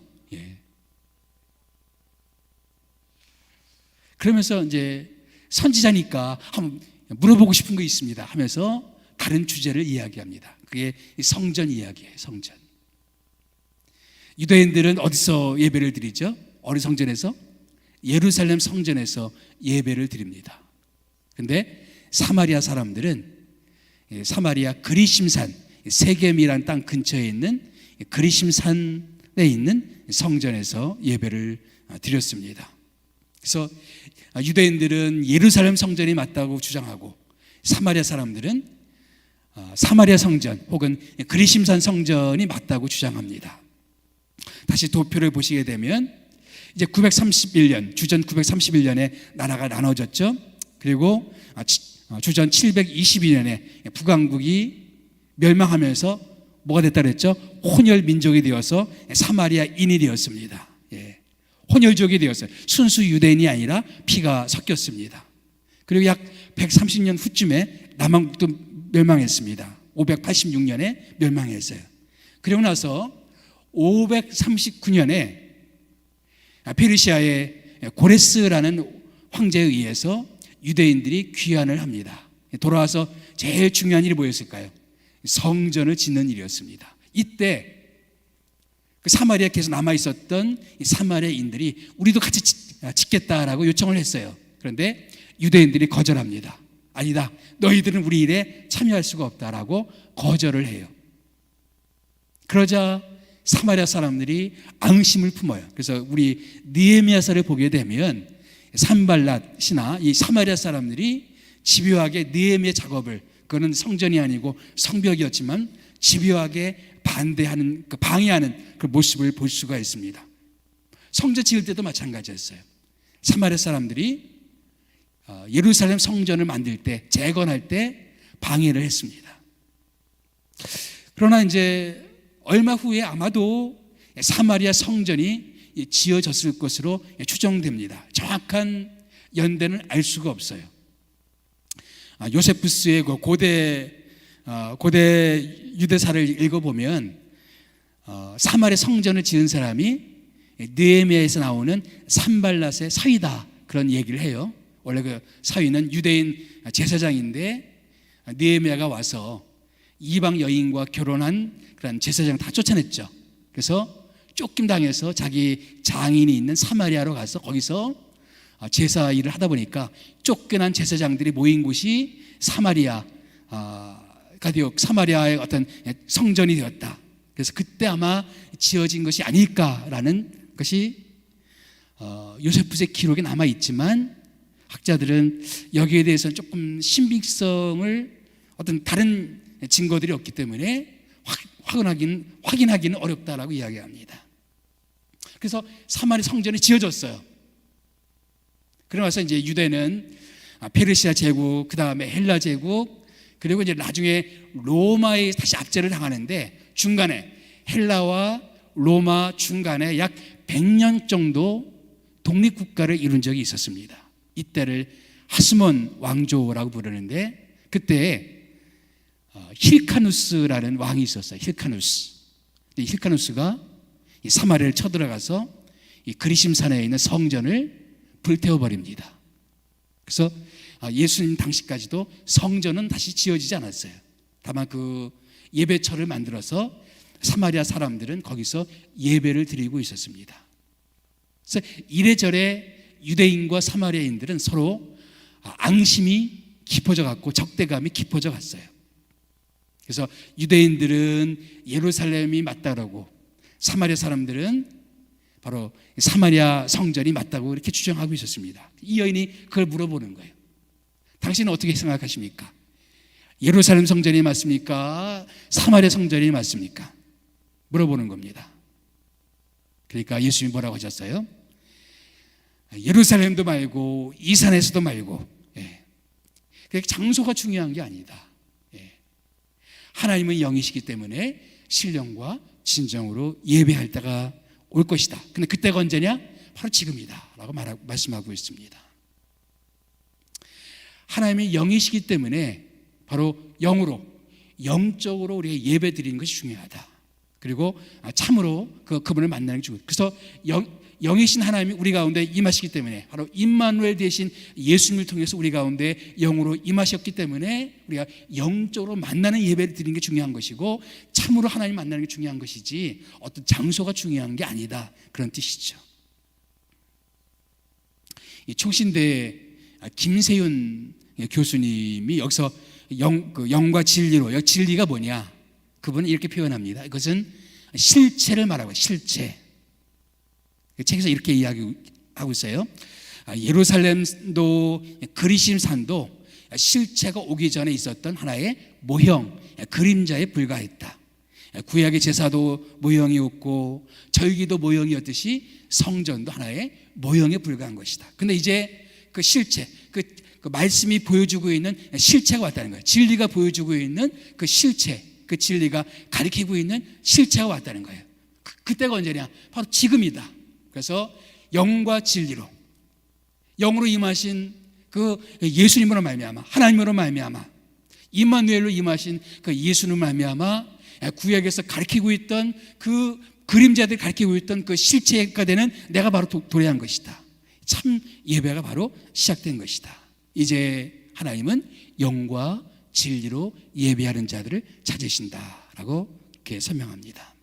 그러면서 이제 선지자니까 한번 물어보고 싶은 거 있습니다 하면서 다른 주제를 이야기합니다. 그게 성전 이야기예요. 성전. 유대인들은 어디서 예배를 드리죠? 어느 성전에서? 예루살렘 성전에서 예배를 드립니다. 그런데 사마리아 사람들은 사마리아 그리심산, 세겜이란 땅 근처에 있는 그리심산에 있는 성전에서 예배를 드렸습니다. 그래서 유대인들은 예루살렘 성전이 맞다고 주장하고 사마리아 사람들은 사마리아 성전 혹은 그리심산 성전이 맞다고 주장합니다. 다시 도표를 보시게 되면 이제 931년, 주전 931년에 나라가 나눠졌죠. 그리고 주전 722년에 북왕국이 멸망하면서 뭐가 됐다 그랬죠? 혼혈 민족이 되어서 사마리아인이 되었습니다. 예. 혼혈족이 되었어요. 순수 유대인이 아니라 피가 섞였습니다. 그리고 약 130년 후쯤에 남왕국도 멸망했습니다. 586년에 멸망했어요. 그리고 나서 539년에 페르시아의 고레스라는 황제에 의해서 유대인들이 귀환을 합니다. 돌아와서 제일 중요한 일이 뭐였을까요? 성전을 짓는 일이었습니다. 이때 그 사마리아에 계속 남아있었던 이 사마리아인들이 우리도 같이 짓겠다라고 요청을 했어요. 그런데 유대인들이 거절합니다. 아니다, 너희들은 우리 일에 참여할 수가 없다라고 거절을 해요. 그러자 사마리아 사람들이 앙심을 품어요. 그래서 우리 느헤미야서를 보게 되면 산발랏이나 이 사마리아 사람들이 집요하게 느헤미야 작업을, 그거는 성전이 아니고 성벽이었지만 집요하게 반대하는, 방해하는 그 모습을 볼 수가 있습니다. 성전 지을 때도 마찬가지였어요. 사마리아 사람들이 예루살렘 성전을 만들 때, 재건할 때 방해를 했습니다. 그러나 이제 얼마 후에 아마도 사마리아 성전이 지어졌을 것으로 추정됩니다. 정확한 연대는 알 수가 없어요. 요세푸스의 그 고대 유대사를 읽어보면 사마리아 성전을 지은 사람이 느헤미야에서 나오는 산발랏의 사위다, 그런 얘기를 해요. 원래 그 사위는 유대인 제사장인데 느헤미야가 와서 이방 여인과 결혼한 그런 제사장 다 쫓아냈죠. 그래서 쫓김당해서 자기 장인이 있는 사마리아로 가서 거기서 제사 일을 하다 보니까 쫓겨난 제사장들이 모인 곳이 사마리아의 어떤 성전이 되었다. 그래서 그때 아마 지어진 것이 아닐까라는 것이 요세푸스의 기록에 남아 있지만, 학자들은 여기에 대해서는 조금 신빙성을, 어떤 다른 증거들이 없기 때문에 확인하기는 어렵다라고 이야기합니다. 그래서 사마리아 성전이 지어졌어요. 그러면서 이제 유대는 페르시아 제국, 그 다음에 헬라 제국, 그리고 이제 나중에 로마에 다시 압제를 당하는데, 중간에 헬라와 로마 중간에 약 100년 정도 독립국가를 이룬 적이 있었습니다. 이때를 하스몬 왕조라고 부르는데, 그때 힐카누스라는 왕이 있었어요. 힐카누스가 이 사마리아를 쳐들어가서 이 그리심산에 있는 성전을 불태워버립니다. 그래서 예수님 당시까지도 성전은 다시 지어지지 않았어요. 다만 그 예배처를 만들어서 사마리아 사람들은 거기서 예배를 드리고 있었습니다. 그래서 이래저래 유대인과 사마리아인들은 서로 앙심이 깊어져 갔고 적대감이 깊어져 갔어요. 그래서 유대인들은 예루살렘이 맞다라고, 사마리아 사람들은 바로 사마리아 성전이 맞다고 이렇게 주장하고 있었습니다. 이 여인이 그걸 물어보는 거예요. 당신은 어떻게 생각하십니까? 예루살렘 성전이 맞습니까? 사마리아 성전이 맞습니까? 물어보는 겁니다. 그러니까 예수님이 뭐라고 하셨어요? 예루살렘도 말고 이 산에서도 말고, 장소가 중요한 게 아니다. 하나님은 영이시기 때문에 신령과 진정으로 예배할 때가 올 것이다. 근데 그때가 언제냐? 바로 지금이다 라고 말씀하고 있습니다. 하나님이 영이시기 때문에 바로 영적으로 우리가 예배 드리는 것이 중요하다. 그리고 참으로 그분을 만나는 게 중요하다. 그래서 영이신 하나님이 우리 가운데 임하시기 때문에, 바로 임마누엘 되신 예수님을 통해서 우리 가운데 영으로 임하셨기 때문에 우리가 영적으로 만나는 예배를 드리는 게 중요한 것이고, 참으로 하나님 만나는 게 중요한 것이지 어떤 장소가 중요한 게 아니다, 그런 뜻이죠. 이 총신대 김세윤 교수님이 여기서 영과 진리로, 진리가 뭐냐, 그분은 이렇게 표현합니다. 이것은 실체를 말하고, 실체. 책에서 이렇게 이야기하고 있어요. 예루살렘도 그리심산도 실체가 오기 전에 있었던 하나의 모형, 그림자에 불과했다. 구약의 제사도 모형이었고 절기도 모형이었듯이 성전도 하나의 모형에 불과한 것이다. 근데 이제 그 실체, 그 말씀이 보여주고 있는 실체가 왔다는 거예요. 진리가 보여주고 있는 그 실체, 그 진리가 가리키고 있는 실체가 왔다는 거예요. 그때가 언제냐? 바로 지금이다. 그래서 영과 진리로, 영으로 임하신 그 예수님으로 말미암아, 하나님으로 말미암아, 임마누엘로 임하신 그 예수님으로 말미암아 구약에서 가리키고 있던 그 그림자들이 가리키고 있던 그 실체가 되는 내가 바로 도래한 것이다. 참 예배가 바로 시작된 것이다. 이제 하나님은 영과 진리로 예배하는 자들을 찾으신다라고 이렇게 설명합니다.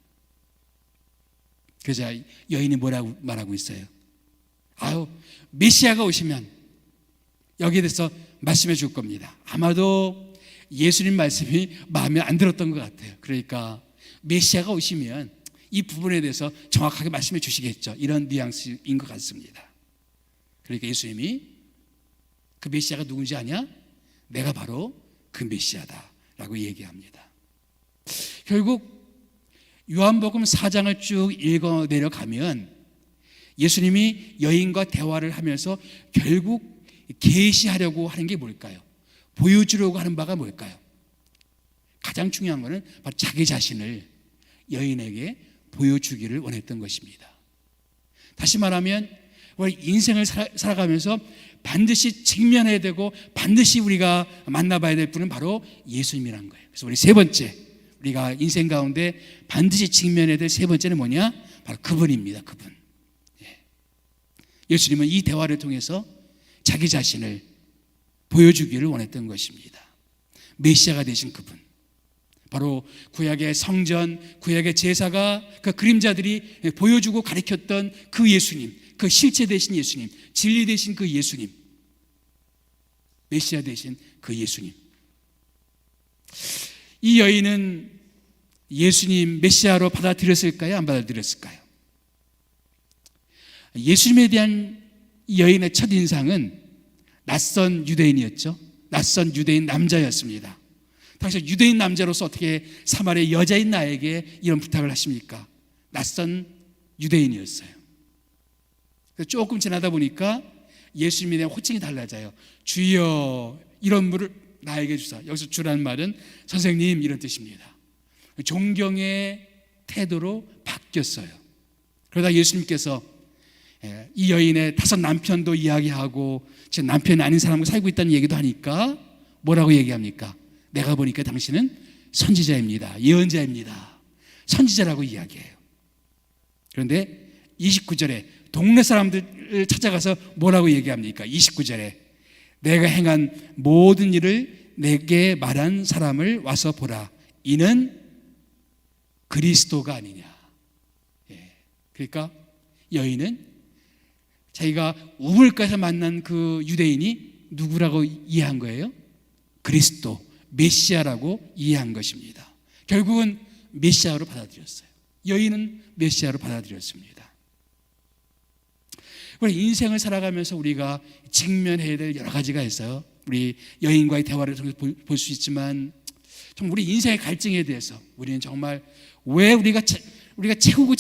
그래서 여인이 뭐라고 말하고 있어요? 메시아가 오시면 여기에 대해서 말씀해 줄 겁니다. 아마도 예수님 말씀이 마음에 안 들었던 것 같아요. 그러니까 메시아가 오시면 이 부분에 대해서 정확하게 말씀해 주시겠죠. 이런 뉘앙스인 것 같습니다. 그러니까 예수님이 그 메시아가 누군지 아냐? 내가 바로 그 메시아다라고 얘기합니다. 결국 요한복음 4장을 쭉 읽어 내려가면 예수님이 여인과 대화를 하면서 결국 계시하려고 하는 게 뭘까요? 보여주려고 하는 바가 뭘까요? 가장 중요한 것은 바로 자기 자신을 여인에게 보여주기를 원했던 것입니다. 다시 말하면 우리 인생을 살아가면서 반드시 직면해야 되고 반드시 우리가 만나봐야 될 분은 바로 예수님이라는 거예요. 그래서 우리 세 번째, 우리가 인생 가운데 반드시 직면해야 될 세 번째는 뭐냐? 바로 그분입니다. 그분. 예수님은 이 대화를 통해서 자기 자신을 보여주기를 원했던 것입니다. 메시아가 되신 그분, 바로 구약의 성전, 구약의 제사가 그 그림자들이 보여주고 가리켰던 그 예수님, 그 실체 되신 예수님, 진리 되신 그 예수님, 메시아 되신 그 예수님. 이 여인은 예수님 메시아로 받아들였을까요? 안 받아들였을까요? 예수님에 대한 이 여인의 첫인상은 낯선 유대인이었죠. 낯선 유대인 남자였습니다. 당시 유대인 남자로서 어떻게 사마리아 여자인 나에게 이런 부탁을 하십니까? 낯선 유대인이었어요. 조금 지나다 보니까 예수님에 대한 호칭이 달라져요. 주여, 이런 물을 나에게 주사. 여기서 주라는 말은 선생님 이런 뜻입니다. 존경의 태도로 바뀌었어요. 그러다 예수님께서 이 여인의 5 남편도 이야기하고 지금 남편이 아닌 사람과 살고 있다는 얘기도 하니까 뭐라고 얘기합니까? 내가 보니까 당신은 선지자입니다. 예언자입니다. 선지자라고 이야기해요. 그런데 29절에 동네 사람들을 찾아가서 뭐라고 얘기합니까? 29절에 내가 행한 모든 일을 내게 말한 사람을 와서 보라. 이는 그리스도가 아니냐. 그러니까 여인은 자기가 우물가에서 만난 그 유대인이 누구라고 이해한 거예요? 그리스도, 메시아라고 이해한 것입니다. 결국은 메시아로 받아들였어요. 여인은 메시아로 받아들였습니다. 우리 인생을 살아가면서 우리가 직면해야 될 여러 가지가 있어요. 우리 여인과의 대화를 통해서 볼 수 있지만 정말 우리 인생의 갈증에 대해서 우리는 정말 왜 우리가 채우려고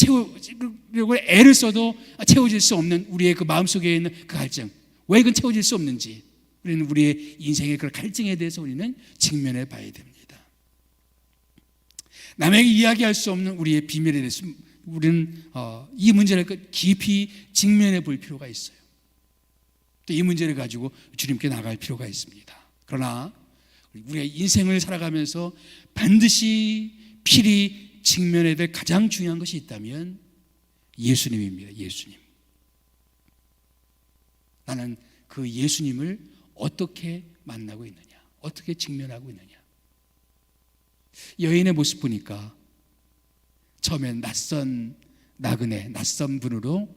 애를 써도 채워질 수 없는 우리의 그 마음속에 있는 그 갈증, 왜 이건 채워질 수 없는지 우리는 우리의 인생의 그 갈증에 대해서 우리는 직면해 봐야 됩니다. 남에게 이야기할 수 없는 우리의 비밀에 대해서 우리는 이 문제를 깊이 직면해 볼 필요가 있어요. 또 이 문제를 가지고 주님께 나갈 필요가 있습니다. 그러나 우리의 인생을 살아가면서 반드시 필히 직면해야 될 가장 중요한 것이 있다면 예수님입니다. 예수님. 나는 그 예수님을 어떻게 만나고 있느냐, 어떻게 직면하고 있느냐. 여인의 모습 보니까 처음엔 낯선 나그네, 낯선 분으로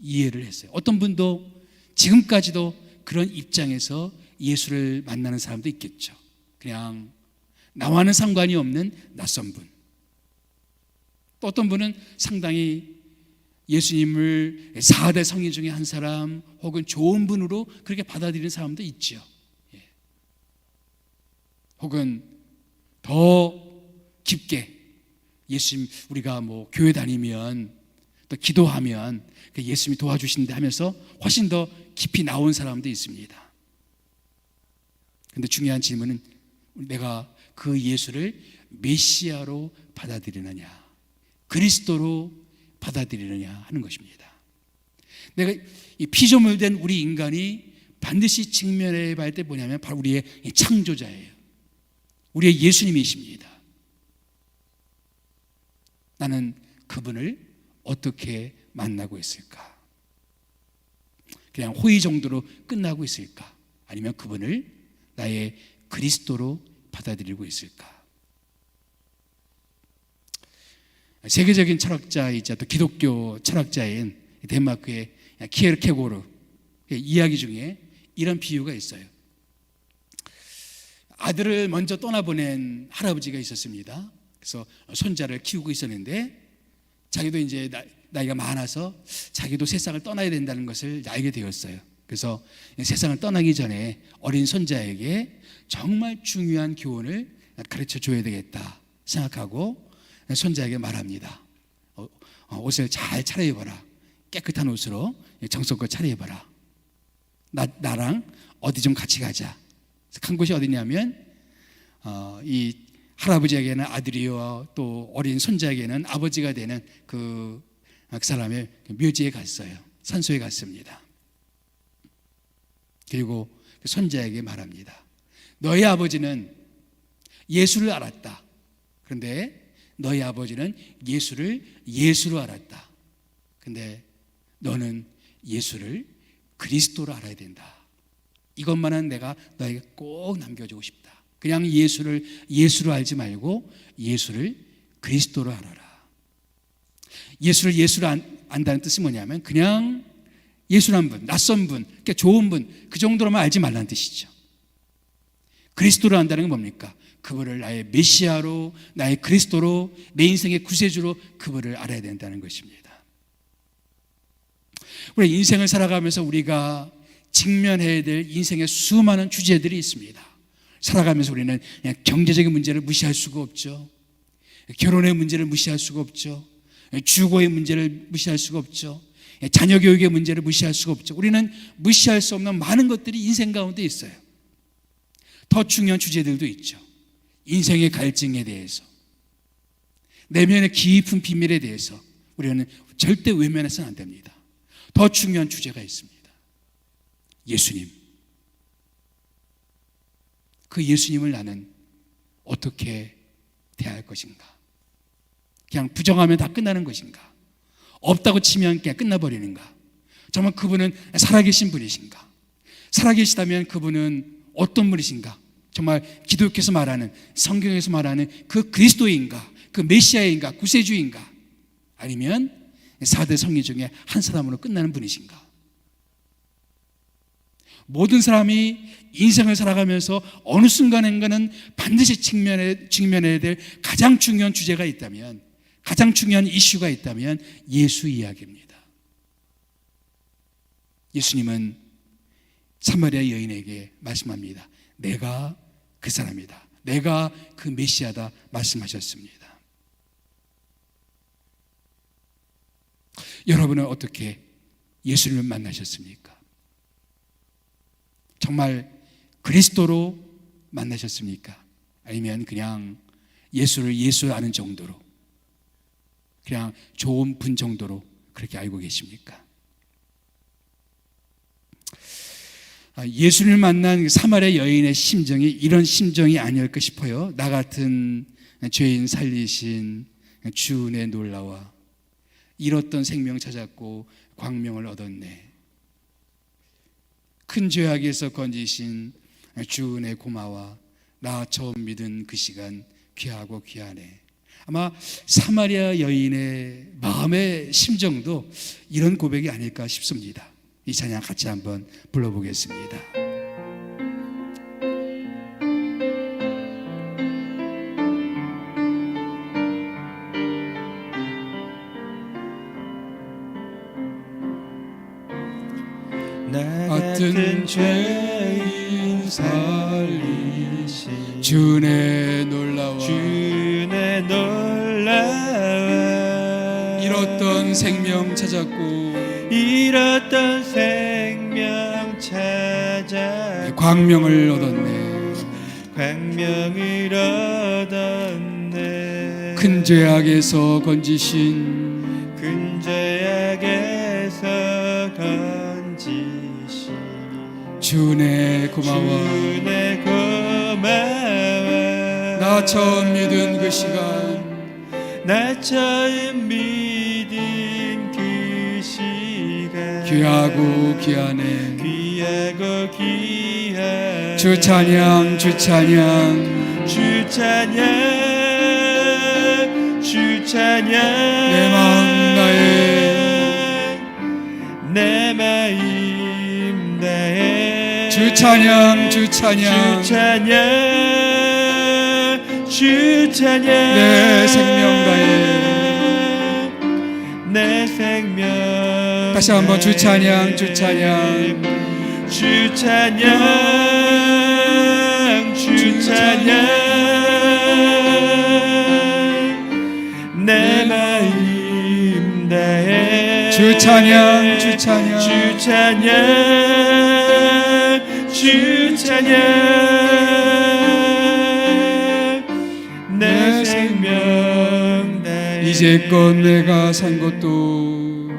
이해를 했어요. 어떤 분도 지금까지도 그런 입장에서 예수를 만나는 사람도 있겠죠. 그냥 나와는 상관이 없는 낯선 분. 또 어떤 분은 상당히 예수님을 4대 성인 중에 한 사람 혹은 좋은 분으로 그렇게 받아들이는 사람도 있죠. 혹은 더 깊게 예수님, 우리가 뭐 교회 다니면 또 기도하면 예수님이 도와주신다 하면서 훨씬 더 깊이 나온 사람도 있습니다. 그런데 중요한 질문은 내가 그 예수를 메시아로 받아들이느냐, 그리스도로 받아들이느냐 하는 것입니다. 내가 이 피조물된 우리 인간이 반드시 직면해 봐야 할 때 뭐냐면 바로 우리의 창조자예요. 우리의 예수님이십니다. 나는 그분을 어떻게 만나고 있을까? 그냥 호의 정도로 끝나고 있을까? 아니면 그분을 나의 그리스도로 받아들이고 있을까? 세계적인 철학자이자 또 기독교 철학자인 덴마크의 키에르케고르 이야기 중에 이런 비유가 있어요. 아들을 먼저 떠나보낸 할아버지가 있었습니다. 그래서 손자를 키우고 있었는데 자기도 이제 나이가 많아서 자기도 세상을 떠나야 된다는 것을 알게 되었어요. 그래서 세상을 떠나기 전에 어린 손자에게 정말 중요한 교훈을 가르쳐 줘야 되겠다 생각하고 손자에게 말합니다. 옷을 잘 차려입어라. 깨끗한 옷으로 정성껏 차려입어라. 나랑 어디 좀 같이 가자. 간 곳이 어디냐면 이 할아버지에게는 아들이요, 또 어린 손자에게는 아버지가 되는 그 사람의 묘지에 갔어요. 산소에 갔습니다. 그리고 그 손자에게 말합니다. 너희 아버지는 예수를 알았다. 그런데 너희 아버지는 예수를 예수로 알았다. 근데 너는 예수를 그리스도로 알아야 된다. 이것만은 내가 너에게 꼭 남겨주고 싶다. 그냥 예수를 예수로 알지 말고 예수를 그리스도로 알아라. 예수를 예수로 안다는 뜻이 뭐냐면 그냥 예수란 분, 낯선 분, 그러니까 좋은 분, 그 정도로만 알지 말라는 뜻이죠. 그리스도로 안다는 건 뭡니까? 그분을 나의 메시아로, 나의 그리스도로, 내 인생의 구세주로 그분을 알아야 된다는 것입니다. 우리 인생을 살아가면서 우리가 직면해야 될 인생의 수많은 주제들이 있습니다. 살아가면서 우리는 그냥 경제적인 문제를 무시할 수가 없죠. 결혼의 문제를 무시할 수가 없죠. 주거의 문제를 무시할 수가 없죠. 자녀 교육의 문제를 무시할 수가 없죠. 우리는 무시할 수 없는 많은 것들이 인생 가운데 있어요. 더 중요한 주제들도 있죠. 인생의 갈증에 대해서, 내면의 깊은 비밀에 대해서 우리는 절대 외면해서는 안 됩니다. 더 중요한 주제가 있습니다. 예수님. 그 예수님을 나는 어떻게 대할 것인가? 그냥 부정하면 다 끝나는 것인가? 없다고 치면 그냥 끝나버리는가? 정말 그분은 살아계신 분이신가? 살아계시다면 그분은 어떤 분이신가? 정말 기독교에서 말하는, 성경에서 말하는 그 그리스도인가? 그 메시아인가? 구세주인가? 아니면 4대 성리 중에 한 사람으로 끝나는 분이신가? 모든 사람이 인생을 살아가면서 어느 순간인가는 반드시 직면해야 될 가장 중요한 주제가 있다면, 가장 중요한 이슈가 있다면 예수 이야기입니다. 예수님은 사마리아 여인에게 말씀합니다. 내가 그 사람이다. 내가 그 메시아다 말씀하셨습니다. 여러분은 어떻게 예수님을 만나셨습니까? 정말 그리스도로 만나셨습니까? 아니면 그냥 예수를 예수 아는 정도로, 그냥 좋은 분 정도로 그렇게 알고 계십니까? 예수님을 만난 사마리아 여인의 심정이 이런 심정이 아니었을까 싶어요. 나 같은 죄인 살리신 주의 놀라와 잃었던 생명 찾았고 광명을 얻었네. 큰 죄악에서 건지신 주은혜 고마워. 나 처음 믿은 그 시간 귀하고 귀하네. 아마 사마리아 여인의 마음의 심정도 이런 고백이 아닐까 싶습니다. 이 찬양 같이 한번 불러보겠습니다. 나 같은 죄인 살리신 주내 놀라와 주내 놀라와 잃었던 생명 찾았고 잃었던 생명 찾아 광명을 얻었네. 광명을 얻었네 큰 죄악에서 건지신 큰 죄악에서 건지신 주내 고마워. 주내 고마워 나 처음 믿은 그 시간 나 처음 믿은 그 시간 귀하고 귀하네. 귀하고 귀한 주 찬양 주 찬양 주 찬양 주 찬양 내 마음 다해 내 마음 다해 주 찬양 주 찬양 주 찬양 주 찬양 내 생명 다해 내 생명 다시 한번 주 찬양 주 찬양 주 찬양 주 찬양 내 마음 다해 주 찬양 주 찬양 주 찬양 주 찬양 내 생명 다해 이제껏 내가 산 것도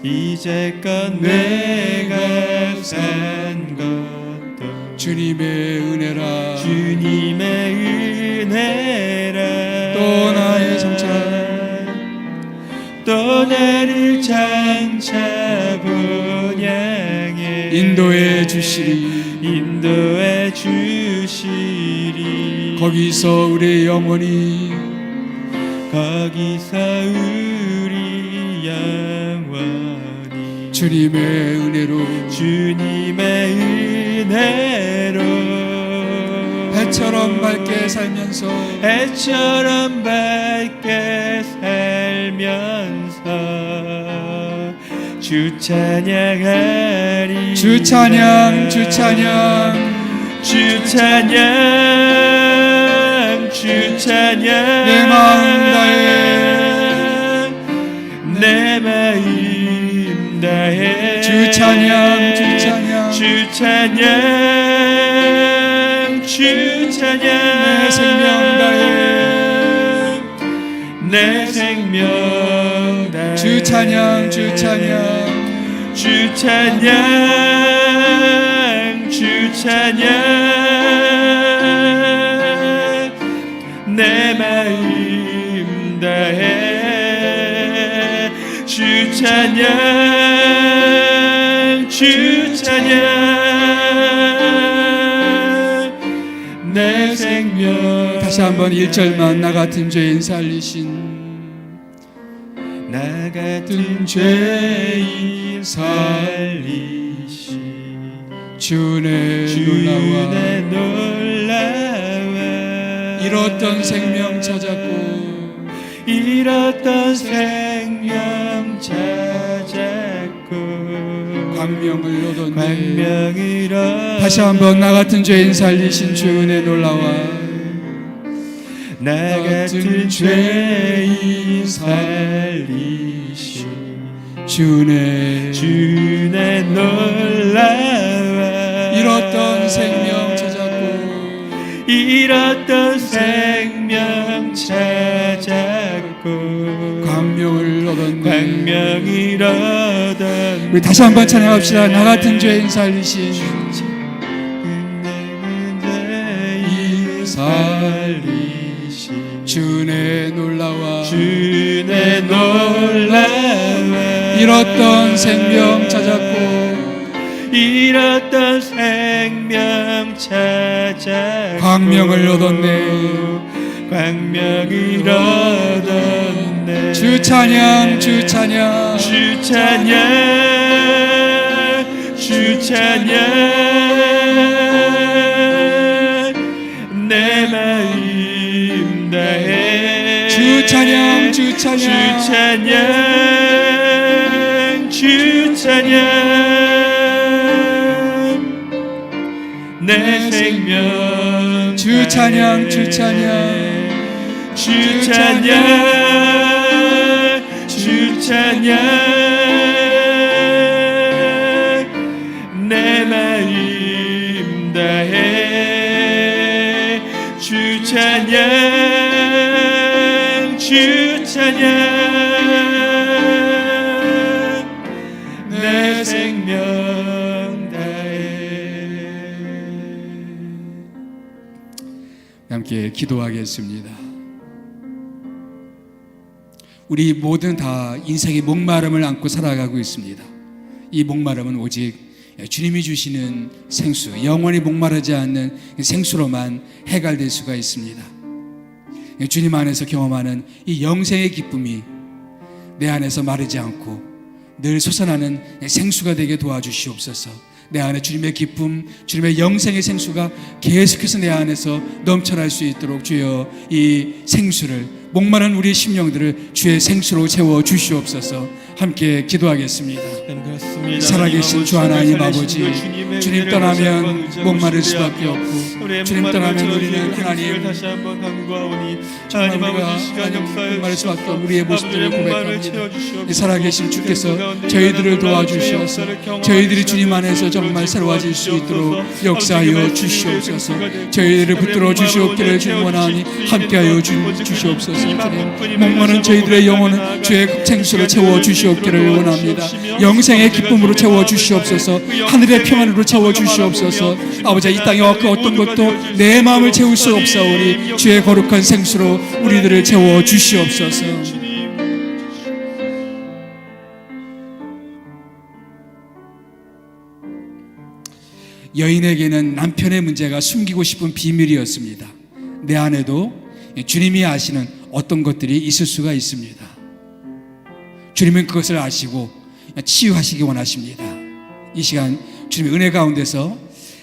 이제껏 내가 산 것도 주님의 은혜라 주님의 은혜라 또 나의 장차 또 나를 장차 본향해 인도해 주시리 인도해 주시리 거기서 우리 영혼이 거기서 우리 영원히 주님의 은혜로 주님의 은혜로 해처럼 밝게 살면서 해처럼 밝게 살면서 주 찬양하리 주 찬양 주 찬양 주 찬양 주 찬양 내 마음 다해 내 마음 다해 주 찬양 주 찬양 주 찬양 주 찬양 내 생명 다해 내 생명 다해 주 찬양 주 찬양 주 찬양 주 찬양 내 마음 다해 주 찬양 주 찬양 내 생명 다시 한번 1절만 나 같은 죄인 살리신 나 같은 죄인 살리신 주내 놀라와 주내 놀라와 잃었던 생명 찾았고 잃었던 생명 찾았고 광명을 얻었네 광명을 얻 다시 한번 나 같은 죄인 살리신 주내 놀라와 나 같은 죄인 살리신 주내 주내 놀라와 잃었던 생명 찾았고 잃었던 생명 찾았고 광명을 얻었네 광명을 얻었네 우리 다시 한번 찬양합시다. 나 같은 죄인 살리신 죄인 살리신 주내 놀라와 주내 놀라와 잃었던 생명 찾았고 잃었던 생명 찾았고 광명을 얻었네 광명을 얻었네 주 찬양 주 찬양 주 찬양 주 찬양 내 마음 다해 주 찬양 주 찬양 주 찬양 주 찬양 내 생명 주 찬양 주 찬양 주 찬양 주 찬양 내 마음 다해 주 찬양 주 찬양 내 생명 다해. 함께 기도하겠습니다. 우리 모든 다 인생의 목마름을 안고 살아가고 있습니다. 이 목마름은 오직 주님이 주시는 생수, 영원히 목마르지 않는 생수로만 해결될 수가 있습니다. 주님 안에서 경험하는 이 영생의 기쁨이 내 안에서 마르지 않고 늘 솟아나는 생수가 되게 도와주시옵소서. 내 안에 주님의 기쁨, 주님의 영생의 생수가 계속해서 내 안에서 넘쳐날 수 있도록 주여 이 생수를, 목마른 우리의 심령들을 주의 생수로 채워 주시옵소서. 함께 기도하겠습니다. 살아계신 주 하나님 아버지, 주님 떠나면 목마를 수밖에 없고 주님 떠나면 우리는 하나님 다시 한번 간구하오니 정말 우리가 하나님 목마를 수밖에 없는 우리의 모습들을 고백합니다. 살아계신 주께서 저희들을 도와주셔서 저희들이 주님 안에서 정말 새로워질 수 있도록 역사하여 주시옵소서. 저희들을 붙들어 주시옵기를 주님 원하니 함께하여 주시옵소서. 주님 목마른 저희들의 영혼은 주의 생수로 채워 주시옵기를 원합니다. 영생의 기쁨으로 채워 주시옵소서. 하늘의 평안으로 채워 주시옵소서. 아버지, 이 땅에 그 어떤 것도 내 마음을 채울 수 없사오니 주의 거룩한 생수로 우리들을 채워 주시옵소서. 여인에게는 남편의 문제가 숨기고 싶은 비밀이었습니다. 내 안에도 주님이 아시는 어떤 것들이 있을 수가 있습니다. 주님은 그것을 아시고 치유하시기 원하십니다. 이 시간 주님의 은혜 가운데서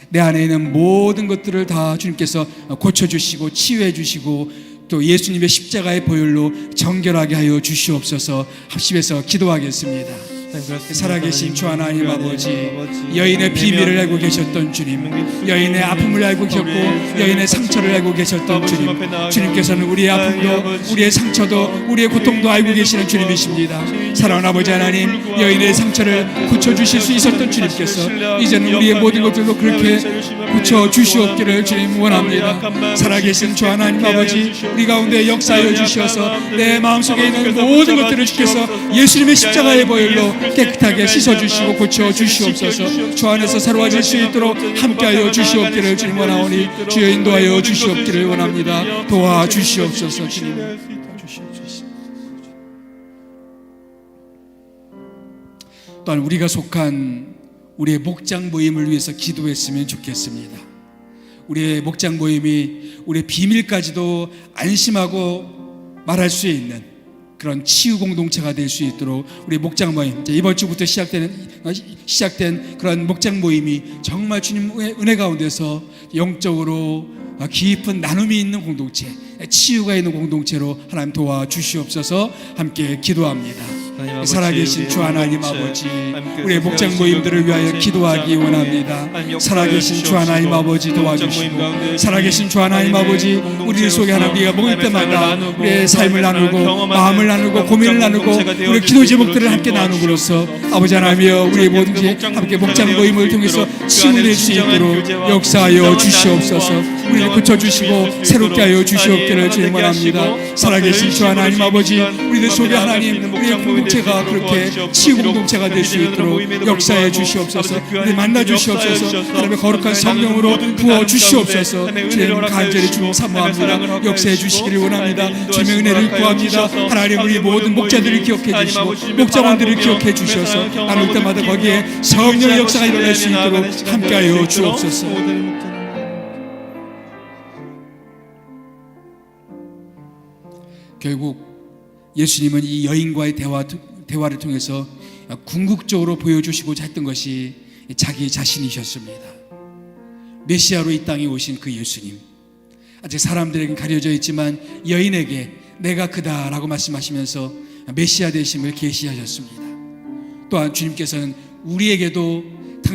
내 안에 있는 모든 것들을 다 주님께서 고쳐주시고 치유해주시고 또 예수님의 십자가의 보혈로 정결하게 하여 주시옵소서. 합심해서 기도하겠습니다. 살아계신 주 하나님 아버지, 여인의 비밀을 알고 계셨던 주님, 여인의 아픔을 알고 계셨고 여인의 상처를 알고 계셨던 주님, 주님께서는 우리의 아픔도 우리의 상처도 우리의 고통도 알고 계시는 주님이십니다. 사랑하는 아버지 하나님, 여인의 상처를 고쳐주실 수 있었던 주님께서 이제는 우리의 모든 것들도 그렇게 고쳐주시옵기를 주님 원합니다. 살아계신 주 하나님 아버지, 우리 가운데 역사하여 주셔서 내 마음속에 있는 모든 것들을 주께서 예수님의 십자가의 보혈로 깨끗하게 씻어주시고 고쳐주시옵소서. 주 안에서 새로워질 수 있도록 함께하여 주시옵기를 주님 원하오니 주여 인도하여 주시옵기를 원합니다. 도와주시옵소서. 주님 또한 우리가 속한 우리의 목장 모임을 위해서 기도했으면 좋겠습니다. 우리의 목장 모임이 우리의 비밀까지도 안심하고 말할 수 있는 그런 치유 공동체가 될 수 있도록 우리 목장 모임, 이번 주부터 시작된 그런 목장 모임이 정말 주님의 은혜 가운데서 영적으로 깊은 나눔이 있는 공동체, 치유가 있는 공동체로 하나님 도와주시옵소서. 함께 기도합니다. 살아계신 주 하나님 아버지, 우리의 목장 모임들을 위하여 기도하기 원합니다. 살아계신 주 하나님 아버지 도와주시고, 살아계신 주 하나님 아버지, 우리 속에 하나님 우리가 모일 때마다 우리의 삶을 나누고 마음을 나누고 고민을 나누고 우리의 기도 제목들을 함께 나누므로써 아버지 하나님이여 우리의 모든지 함께 목장 모임을 통해서 치유될 수 있도록 역사하여 주시옵소서. 우리를 고쳐주시고 새롭게 하여 주시옵기를 주님 원합니다. 살아계신 주 하나님 아버지, 우리들 속에 하나님 우리의 공동체가 그렇게 치유 공동체가 될 수 있도록 역사해 주시옵소서. 우리 만나 주시옵소서. 하나님의 거룩한 성령으로 부어 주시옵소서. 주님 간절히 주님 사모합니다. 역사해 주시기를 원합니다. 주님의 은혜를 구합니다. 하나님 우리 모든 목자들을 기억해 주시고 목자원들을 기억해 주셔서 나눌 때마다 거기에 성령의 역사가 일어날 수 있도록 함께하여 주옵소서. 결국 예수님은 이 여인과의 대화를 통해서 궁극적으로 보여주시고자 했던 것이 자기 자신이셨습니다. 메시아로 이 땅에 오신 그 예수님, 아직 사람들에게 가려져 있지만 여인에게 내가 그다라고 말씀하시면서 메시아 되심을 계시하셨습니다. 또한 주님께서는 우리에게도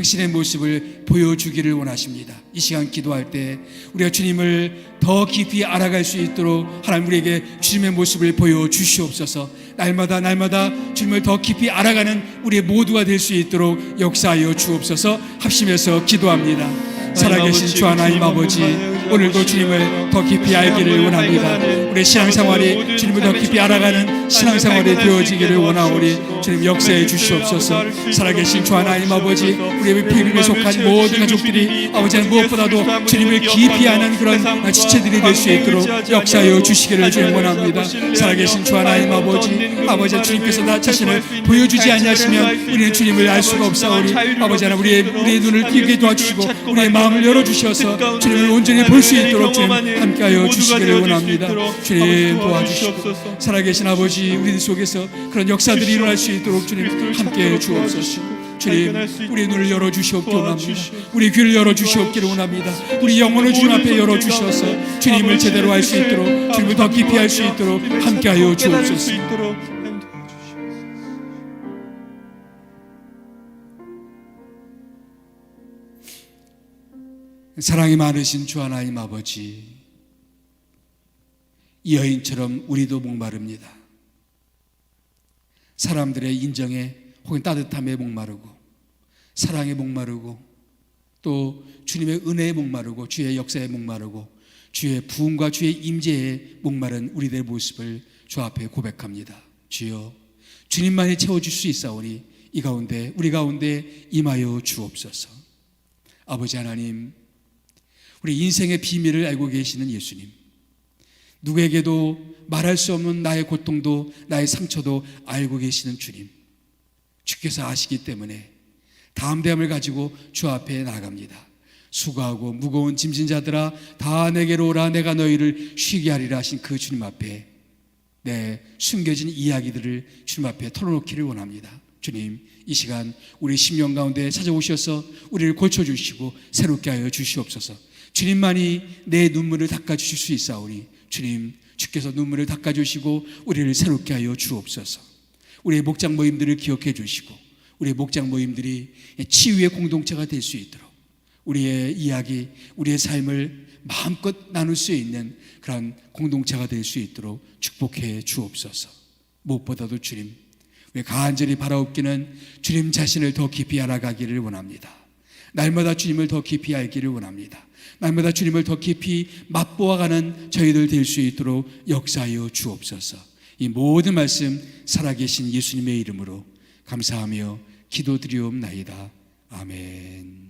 당신의 모습을 보여주기를 원하십니다. 이 시간 기도할 때 우리가 주님을 더 깊이 알아갈 수 있도록 하나님 우리에게 주님의 모습을 보여주시옵소서. 날마다 주님을 더 깊이 알아가는 우리 모두가 될 수 있도록 역사하여 주옵소서. 합심해서 기도합니다. 살아계신 주 하나님 아버지, 오늘도 주님을 더 깊이 알기를 원합니다. 우리 신앙생활이 주님을 더 깊이 알아가는 신앙생활이 되어지기를 원하오니 주님 역사해 주시옵소서. 살아계신 주 하나님 아버지, 우리의 필름에 속한 모든 가족들이 아버지는 무엇보다도 주님을 깊이 아는 그런 지체들이 될 수 있도록 역사하여 주시기를 주님 원합니다. 살아계신 주 하나님 아버지 주님께서 나 자신을 보여주지 아니하시면 우리는 주님을 알 수가 없사오니 아버지 하나님 우리의 눈을 띄게 도와주시고 우리의 마음을 열어주셔서 주님을 온전히 볼 수 있도록 주님 함께하여 주시기를 원합니다. 주님 도와주시고 살아계신 아버지 우리들 속에서 그런 역사들이 일어날 수 있도록 주님 함께해 주옵소서. 주님 우리의 눈을 열어주시옵기를 원합니다. 우리 귀를 열어주시옵기를 원합니다. 우리 영혼을 주님 앞에 열어주셔서 주님을 제대로 알 수 있도록 주님을 더 깊이 알 수 있도록 함께하여 주옵소서. 사랑이 많으신 주 하나님 아버지, 이 여인처럼 우리도 목마릅니다. 사람들의 인정에 혹은 따뜻함에 목마르고 사랑에 목마르고 또 주님의 은혜에 목마르고 주의 역사에 목마르고 주의 부흥과 주의 임재에 목마른 우리들의 모습을 주 앞에 고백합니다. 주여, 주님만이 채워줄 수 있사오니 이 가운데 우리 가운데 임하여 주옵소서. 아버지 하나님, 우리 인생의 비밀을 알고 계시는 예수님, 누구에게도 말할 수 없는 나의 고통도 나의 상처도 알고 계시는 주님, 주께서 아시기 때문에 담대함을 가지고 주 앞에 나갑니다. 수고하고 무거운 짐진 자들아 다 내게로 오라, 내가 너희를 쉬게 하리라 하신 그 주님 앞에 내 숨겨진 이야기들을 주님 앞에 털어놓기를 원합니다. 주님, 이 시간 우리 심령 가운데 찾아오셔서 우리를 고쳐주시고 새롭게 하여 주시옵소서. 주님만이 내 눈물을 닦아주실 수 있사오니 주님, 주께서 눈물을 닦아주시고 우리를 새롭게 하여 주옵소서. 우리의 목장 모임들을 기억해 주시고 우리의 목장 모임들이 치유의 공동체가 될 수 있도록 우리의 이야기, 우리의 삶을 마음껏 나눌 수 있는 그런 공동체가 될 수 있도록 축복해 주옵소서. 무엇보다도 주님, 우리 간절히 바라옵기는 주님 자신을 더 깊이 알아가기를 원합니다. 날마다 주님을 더 깊이 알기를 원합니다. 날마다 주님을 더 깊이 맛보아가는 저희들 될 수 있도록 역사하여 주옵소서. 이 모든 말씀 살아계신 예수님의 이름으로 감사하며 기도드리옵나이다. 아멘.